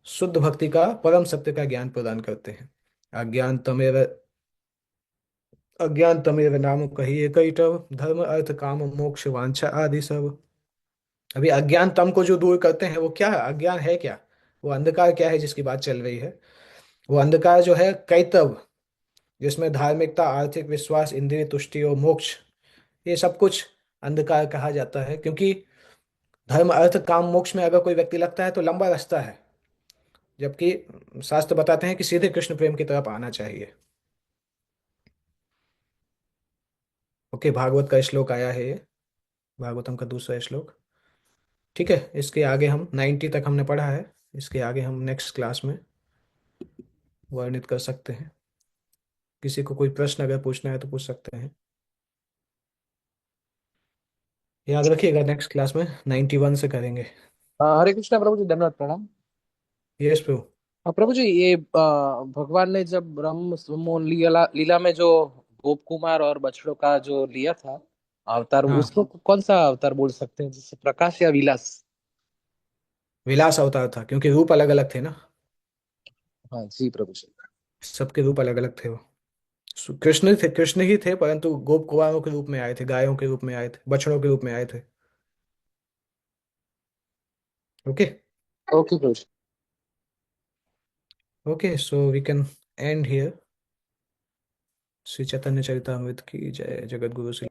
शुद्ध भक्ति का, परम सत्य का ज्ञान प्रदान करते हैं। अज्ञान तमेव अज्ञान तमेव नाम कहिए कैटव, धर्म अर्थ काम मोक्ष वांछा आदि सब। अभी अज्ञान तम को जो दूर करते हैं, वो क्या है, अज्ञान है क्या, वो अंधकार क्या है जिसकी बात चल रही है। वो अंधकार जो है कैतव, जिसमें धार्मिकता, आर्थिक विश्वास, इंद्रिय तुष्टि और मोक्ष, ये सब कुछ अंधकार कहा जाता है। क्योंकि धर्म अर्थ काम मोक्ष में अगर कोई व्यक्ति लगता है तो लंबा रास्ता है, जबकि शास्त्र बताते हैं कि सीधे कृष्ण प्रेम की तरफ आना चाहिए। ओके, भागवत का श्लोक आया है ये, भागवतम का दूसरा श्लोक। ठीक है, इसके आगे हम 90 तक हमने पढ़ा है, इसके आगे हम नेक्स्ट क्लास में वर्णित कर सकते हैं। किसी को कोई प्रश्न अगर पूछना है तो पूछ सकते हैं। याद रखिएगा नेक्स्ट क्लास में 91 से करेंगे। हरे कृष्णा प्रभु जी, धन्यवाद, प्रणाम। यस प्रभु। प्रभु जी, ये भगवान ने जब ब्रह्म सुमो लीला लीला में जो गोप कुमार और बछड़ों का जो लिया था अवतार, हाँ, उसको कौन सा अवतार बोल सकते हैं, जैसे प्रकाश या विलास? विलास अवतार था, क्योंकि रूप अलग अलग थे ना। हाँ जी प्रभु जी। सबके रूप अलग अलग थे वो। कृष्ण थे, कृष्ण ही थे, परंतु गोप कुमारों के रूप में आए थे, गायों के रूप में आए थे, बछड़ों के रूप में आए थे। ओके। ओके प्रभु जी। Okay, so we can end here. Shri Chaitanya Charitamrita की जय। जगत गुरु श्री